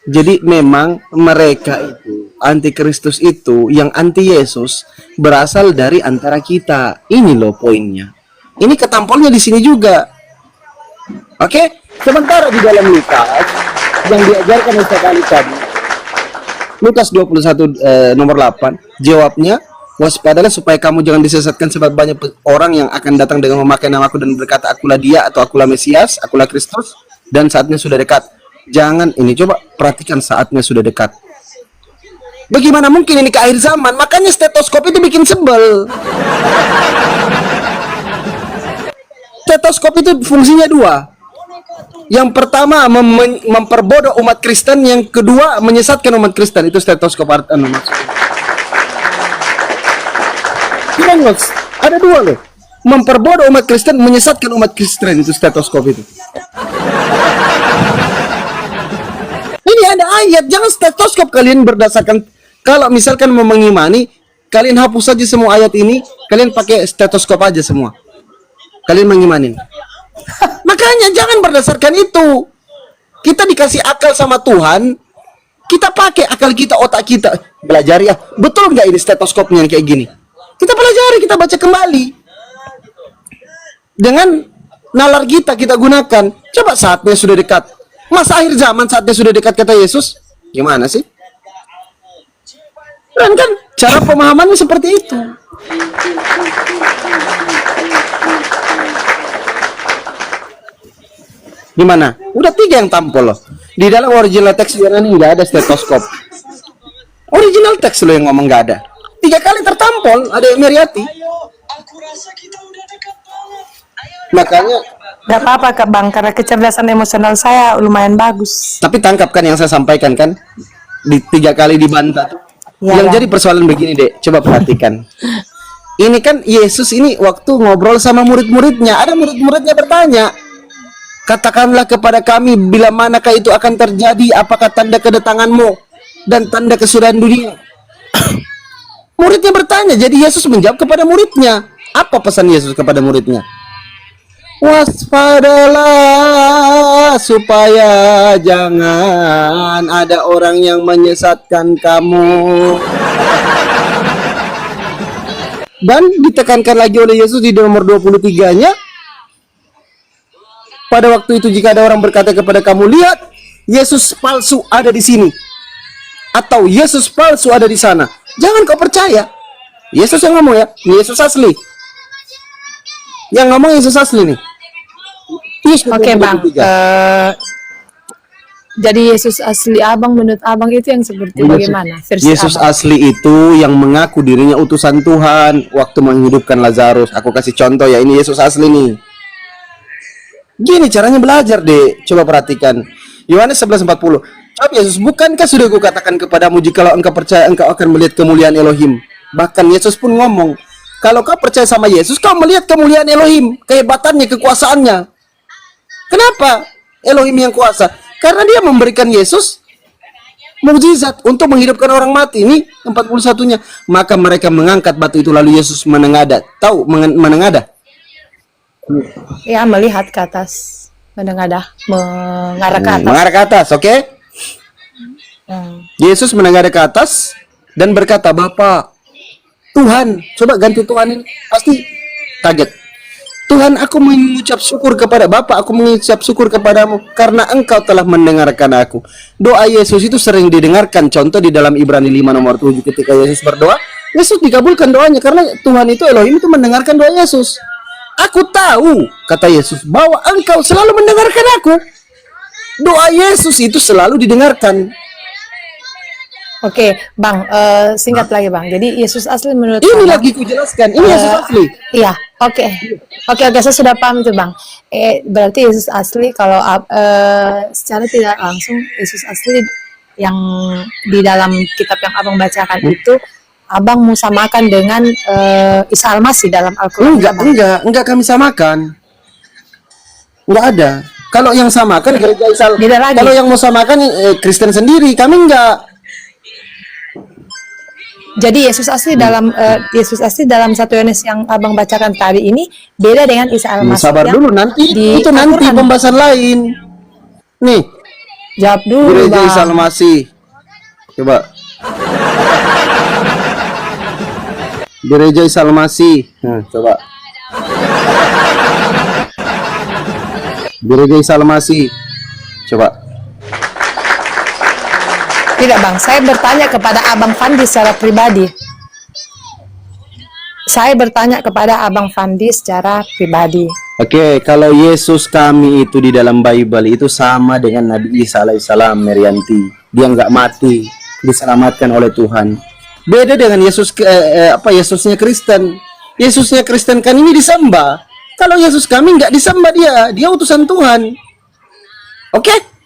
Jadi memang mereka itu antikristus itu yang anti Yesus berasal dari antara kita. Ini loh poinnya. Ini ketampolnya di sini juga. Oke, sementara di dalam Lukas yang diajarkan Ustaz Ali tadi, Lukas 21 nomor 8, jawabnya, waspadalah supaya kamu jangan disesatkan sebab banyak orang yang akan datang dengan memakai namaku dan berkata akulah dia atau akulah Mesias, akulah Kristus, dan saatnya sudah dekat. Jangan ini, coba perhatikan saatnya sudah dekat. Bagaimana mungkin ini ke akhir zaman? Makanya stetoskop itu bikin sebel. Stetoskop itu fungsinya 2. Yang pertama memperbodoh umat Kristen, yang kedua menyesatkan umat Kristen. Itu stetoskop maksudnya. Ada 2 loh. Memperbodoh umat Kristen, menyesatkan umat Kristen, itu stetoskop itu. Ini ada ayat, jangan stetoskop kalian berdasarkan. Kalau misalkan mau mengimani, kalian hapus saja semua ayat ini, kalian pakai stetoskop aja semua. Kalian mengimani. Makanya jangan berdasarkan itu. Kita dikasih akal sama Tuhan, kita pakai akal kita, otak kita, belajari ya. Betul nggak ini stetoskopnya kayak gini? Kita pelajari, kita baca kembali. dengan nalar kita gunakan. Coba saatnya sudah dekat. Masa akhir zaman saatnya sudah dekat kata Yesus. Gimana sih? Dan kan cara pemahamannya seperti itu. Gimana? Udah 3 yang tampol loh. Di dalam original teks ini nggak ada stetoskop. Original teks lo yang ngomong nggak ada. 3 kali tertampol, ada yang Meriati. Makanya Gak apa-apa Kak Bang, karena kecerdasan emosional saya lumayan bagus. tapi tangkap kan yang saya sampaikan kan, di 3 kali dibantah tuh. Iya, Yang Bang. jadi persoalan begini Dek, coba perhatikan. Ini kan Yesus ini waktu ngobrol sama murid-muridnya, ada murid-muridnya bertanya, katakanlah kepada kami bila manakah itu akan terjadi, apakah tanda kedatanganmu dan tanda kesudahan dunia. Muridnya bertanya, jadi Yesus menjawab kepada muridnya. Apa pesan Yesus kepada muridnya? Waspadalah supaya jangan ada orang yang menyesatkan kamu. Dan ditekankan lagi oleh Yesus di nomor 23-nya. Pada waktu itu jika ada orang berkata kepada kamu, lihat, Yesus palsu ada di sini. Atau Yesus palsu ada di sana. Jangan kau percaya. Yesus yang ngomong ya, ini Yesus asli. Yang ngomong Yesus asli nih. Oke Bang, jadi Yesus asli Abang menurut Abang itu yang seperti bagaimana versi Yesus Abang? asli itu yang mengaku dirinya utusan Tuhan waktu menghidupkan Lazarus. Aku kasih contoh ya, ini Yesus asli nih. Gini caranya belajar deh, coba perhatikan. Yohanes 11:40. Coba Yesus, bukankah sudah kukatakan kepadamu jikalau engkau percaya engkau akan melihat kemuliaan Elohim. Bahkan Yesus pun ngomong, kalau kau percaya sama Yesus, kau melihat kemuliaan Elohim, kehebatannya, kekuasaannya. Kenapa Elohim yang kuasa? Karena dia memberikan Yesus mukjizat untuk menghidupkan orang mati. Ini 41-nya. Maka mereka mengangkat batu itu lalu Yesus menengadah. Tahu menengadah? Ya, melihat ke atas, menengadah, mengarah ke atas. Mengarah ke atas, oke? Yesus menengadah ke atas dan berkata, Bapa, Tuhan, coba ganti Tuhan ini. Pasti kaget. Tuhan, aku mengucap syukur kepada Bapa, aku mengucap syukur kepadamu karena engkau telah mendengarkan aku. Doa Yesus itu sering didengarkan. Contoh di dalam Ibrani 5 nomor 7 ketika Yesus berdoa, Yesus dikabulkan doanya karena Tuhan itu, Elohim itu mendengarkan doa Yesus. Aku tahu, kata Yesus, bahwa engkau selalu mendengarkan aku. Doa Yesus itu selalu didengarkan. Oke, Bang, singkat lagi Bang. Jadi Yesus asli menurut Ini Abang, lagi ku jelaskan, ini Yesus asli. Iya, oke, saya sudah paham itu Bang. Berarti Yesus asli kalau secara tidak langsung Yesus asli yang di dalam kitab yang Abang bacakan itu Abang mau samakan dengan Isa Al-Masih dalam Al-Quran. Enggak kami samakan. Enggak ada. Kalau yang samakan gereja Isa. Beda lagi. Kalau yang mau samakan Kristen sendiri, kami enggak. Jadi Yesus asli dalam Yesus asli dalam 1 Yohanes yang Abang bacakan tadi ini beda dengan Isa Al-Masih. Sabar yang dulu, nanti di itu nanti Al-Quran. pembahasan lain. Nih, Jawab dulu gereja Isa Bang. Al-Masih. Coba. Gereja Isa Al-Masih. Coba. Gereja Isa Al-Masih. Coba. Tidak Bang, saya bertanya kepada Abang Fandi secara pribadi. Saya bertanya kepada Abang Fandi secara pribadi. Oke, kalau Yesus kami itu di dalam Bible itu sama dengan Nabi Isa alaihissalam, Merianti. Dia nggak mati, diselamatkan oleh Tuhan. Beda dengan Yesus Yesusnya Kristen. Yesusnya Kristen kan ini disembah. Kalau Yesus kami nggak disembah, dia utusan Tuhan. Oke?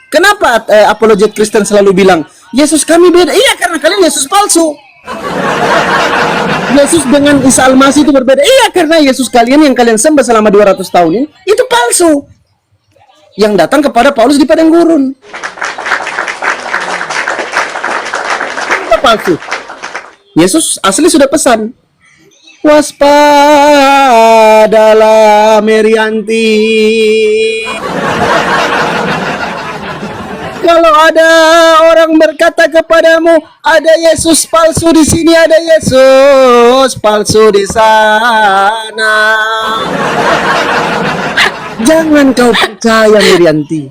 Kenapa apologet Kristen selalu bilang Yesus kami beda? Iya, karena kalian Yesus palsu. Yesus dengan Isa Al-Masih itu berbeda. Iya, karena Yesus kalian yang kalian sembah selama 200 tahun ini itu palsu. Yang datang kepada Paulus di padang gurun. Itu palsu. Yesus asli sudah pesan. Waspadalah Merianti. kalau ada orang berkata kepadamu, ada Yesus palsu di sini, ada Yesus palsu di sana, jangan kau percaya, Mirianti.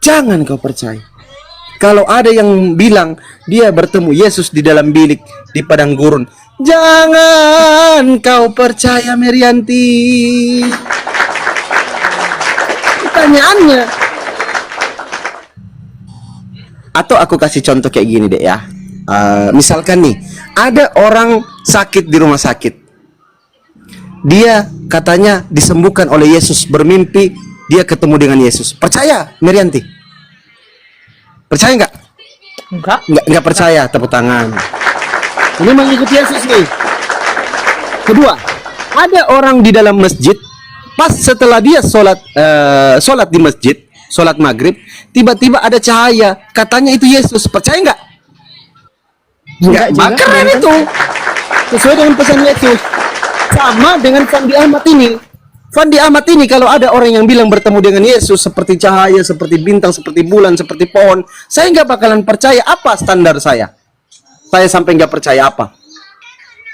Jangan kau percaya. Kalau ada yang bilang dia bertemu Yesus di dalam bilik di padang gurun, jangan kau percaya, Mirianti. Pertanyaannya, atau aku kasih contoh kayak gini deh ya. Misalkan nih, ada orang sakit di rumah sakit. Dia katanya disembuhkan oleh Yesus, bermimpi dia ketemu dengan Yesus. Percaya, Mirianti? Percaya nggak? Nggak percaya, tepuk tangan. Ini mengikuti Yesus nih. Kedua, ada orang di dalam masjid, pas setelah dia sholat di masjid, sholat maghrib, tiba-tiba ada cahaya, katanya itu Yesus. Percaya nggak? Nggak, keren itu. Sesuai dengan pesan Yesus. Sama dengan Fandi Ahmad ini. Fandi Ahmad ini kalau ada orang yang bilang bertemu dengan Yesus seperti cahaya, seperti bintang, seperti bulan, seperti pohon, saya nggak bakalan percaya. Apa standar saya? Saya sampai nggak percaya apa?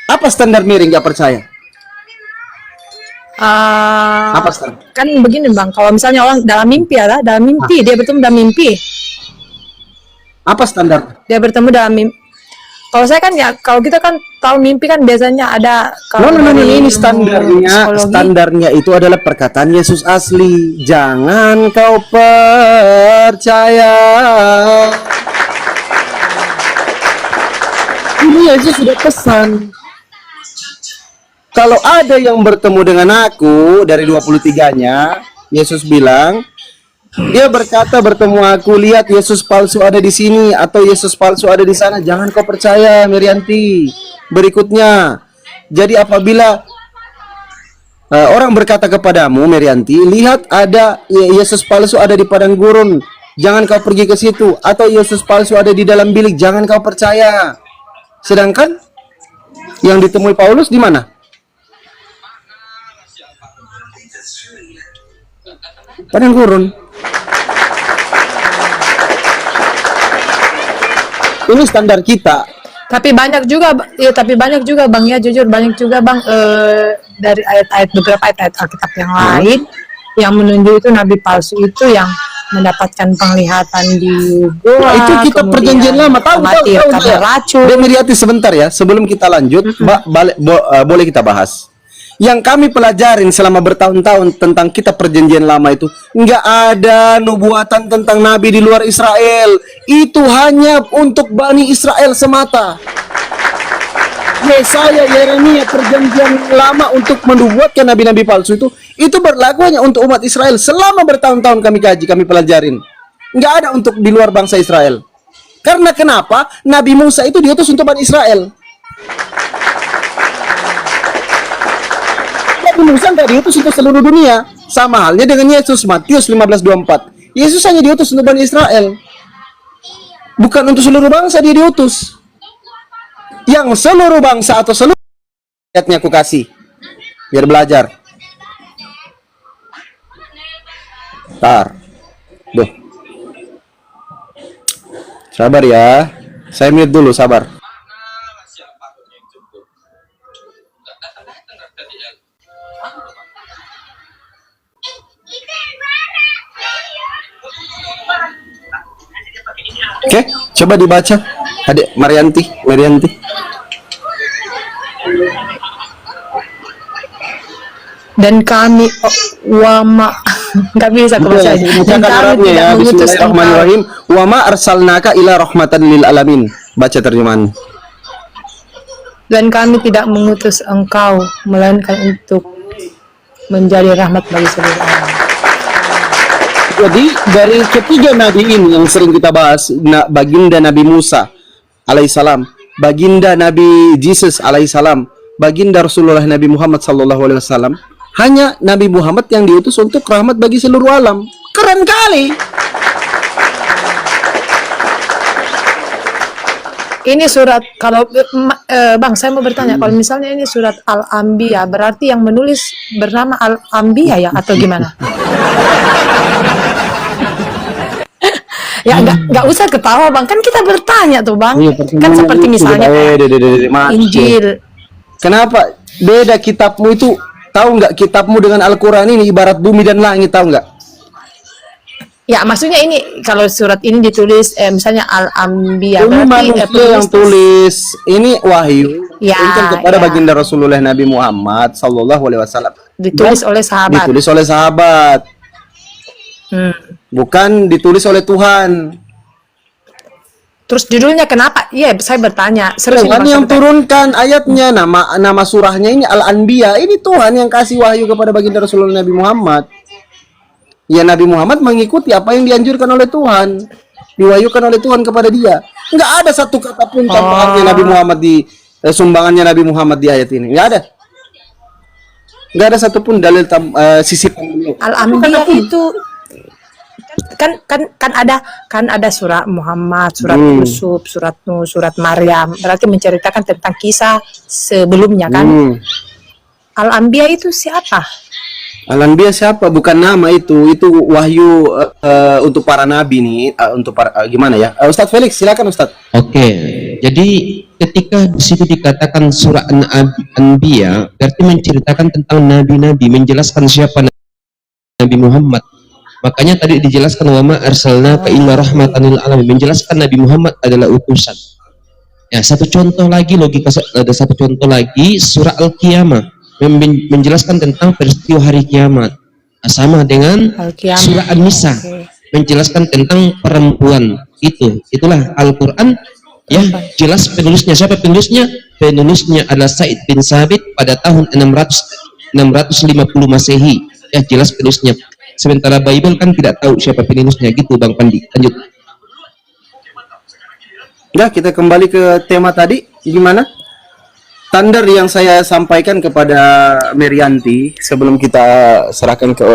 Apa standar miring nggak percaya? Apa standar? Kan begini Bang, kalau misalnya orang dalam mimpi ya, dalam mimpi dia bertemu dalam mimpi, Apa standar? dia bertemu dalam mimpi. Kalau saya kan ya, kalau kita kan tahu mimpi kan biasanya ada. Kalau No, dari ini ilmu standarnya. psikologi, Standarnya itu adalah perkataan Yesus asli. Jangan kau percaya. Ini Yesus sudah pesan. Kalau ada yang bertemu dengan aku dari 23-nya, Yesus bilang, dia berkata bertemu aku, lihat Yesus palsu ada di sini atau Yesus palsu ada di sana. Jangan kau percaya, Mirianti. Berikutnya, jadi apabila orang berkata kepadamu, Mirianti, lihat ada Yesus palsu ada di padang gurun, jangan kau pergi ke situ. Atau Yesus palsu ada di dalam bilik, jangan kau percaya. Sedangkan yang ditemui Paulus di mana? Padang gurun. Ini standar kita. tapi banyak juga Bang ya, jujur banyak juga Bang dari ayat-ayat, beberapa ayat-ayat Alkitab yang lain yang menunjuk itu nabi palsu itu yang mendapatkan penglihatan di gua. Nah, itu kita kemudian perjanjian lama. Tahu karena racun. Miriati, sebentar ya, sebelum kita lanjut, boleh kita bahas. Yang kami pelajarin selama bertahun-tahun tentang kitab perjanjian lama itu, nggak ada nubuatan tentang nabi di luar Israel. Itu hanya untuk Bani Israel semata. Yesaya, Yeremia, perjanjian lama untuk menubuatkan nabi-nabi palsu itu berlaku hanya untuk umat Israel. Selama bertahun-tahun kami kaji, kami pelajarin. Nggak ada untuk di luar bangsa Israel. Karena kenapa? Nabi Musa itu diutus untuk Bani Israel. Nabi Musa nggak diutus untuk seluruh dunia. Sama halnya dengan Yesus, Matius 15:24. Yesus hanya diutus untuk Bani Israel. Bukan untuk seluruh bangsa dia diutus. Yang seluruh bangsa atau seluruh ayatnya aku kasih. Biar belajar. Tar. Duh. Sabar ya. Saya mute dulu, sabar. Oke, coba dibaca. Adik Marianti. Dan kami wama nggak bisa aku baca aja. Dan kami tidak mengutus engkau. Bismillahirrahmanirrahim. Wa ma arsalnaka ila rahmatan lil alamin. Baca terjemahan. Dan kami tidak mengutus engkau melainkan untuk menjadi rahmat bagi seluruh alam. Jadi dari ketiga nabi ini yang sering kita bahas, baginda Nabi Musa alaihissalam, baginda Nabi Jesus alaihissalam, baginda Rasulullah Nabi Muhammad sallallahu alaihi wasallam, hanya Nabi Muhammad yang diutus untuk rahmat bagi seluruh alam. Keren kali. Ini surat, kalau Bang, saya mau bertanya, kalau misalnya ini surat Al-Anbiya, berarti yang menulis bernama Al-Anbiya ya, atau gimana? Ya nggak usah ketawa bang, kan kita bertanya tuh bang, Iya, kan pertemuan seperti itu, misalnya kayak Injil. Kenapa beda kitabmu itu? Tahu nggak kitabmu dengan Al-Quran ini ibarat bumi dan langit, tahu nggak? Ya maksudnya ini kalau surat ini ditulis misalnya Al-Anbiya Ini berarti manusia yang tulis, ini wahyu Ya, turunkan kepada ya. baginda Rasulullah Nabi Muhammad Sallallahu Alaihi Wasallam. ditulis oleh sahabat. Ditulis oleh sahabat, Hmm. bukan ditulis oleh Tuhan. Terus judulnya kenapa? Iya, saya bertanya. Serius ini, Tuhan Bang, yang saya bertanya. turunkan ayatnya, nama surahnya ini Al-Anbiya. Ini Tuhan yang kasih wahyu kepada baginda Rasulullah Nabi Muhammad. Ya, Nabi Muhammad mengikuti apa yang dianjurkan oleh Tuhan, diwahyukan oleh Tuhan kepada dia. Enggak ada satu kata pun tambahannya Nabi Muhammad di sumbangannya Nabi Muhammad di ayat ini. Enggak ada. Enggak ada satupun dalil sisipan beliau. Al-Anbiya itu kan ada surat Muhammad, surat Yusuf, surat Nuh, surat Maryam. Berarti menceritakan tentang kisah sebelumnya kan. Al-Anbiya itu siapa? Al-Anbiya siapa? Bukan nama itu wahyu untuk para nabi nih, untuk para gimana ya? Ustadz Felix, silakan Ustadz. Oke, jadi ketika di situ dikatakan surah An-Anbiya, berarti menceritakan tentang nabi-nabi, menjelaskan siapa Nabi Muhammad. Makanya tadi dijelaskan wa ma arsalnaka illa rahmatan lil alamin, menjelaskan Nabi Muhammad adalah utusan. Ya, satu contoh lagi ada satu contoh lagi surah Al-Qiyamah menjelaskan tentang peristiwa hari kiamat. Nah, sama dengan surah An-Nisa menjelaskan tentang perempuan. Itulah Al-Qur'an ya, jelas penulisnya. Siapa penulisnya? Penulisnya adalah Said bin Sabit pada tahun 650 Masehi. Ya, jelas penulisnya. Sementara Bible kan tidak tahu siapa penulisnya gitu, Bang Pandi. Lanjut. Ya, kita kembali ke tema tadi. Gimana? Standar yang saya sampaikan kepada Merianti sebelum kita serahkan ke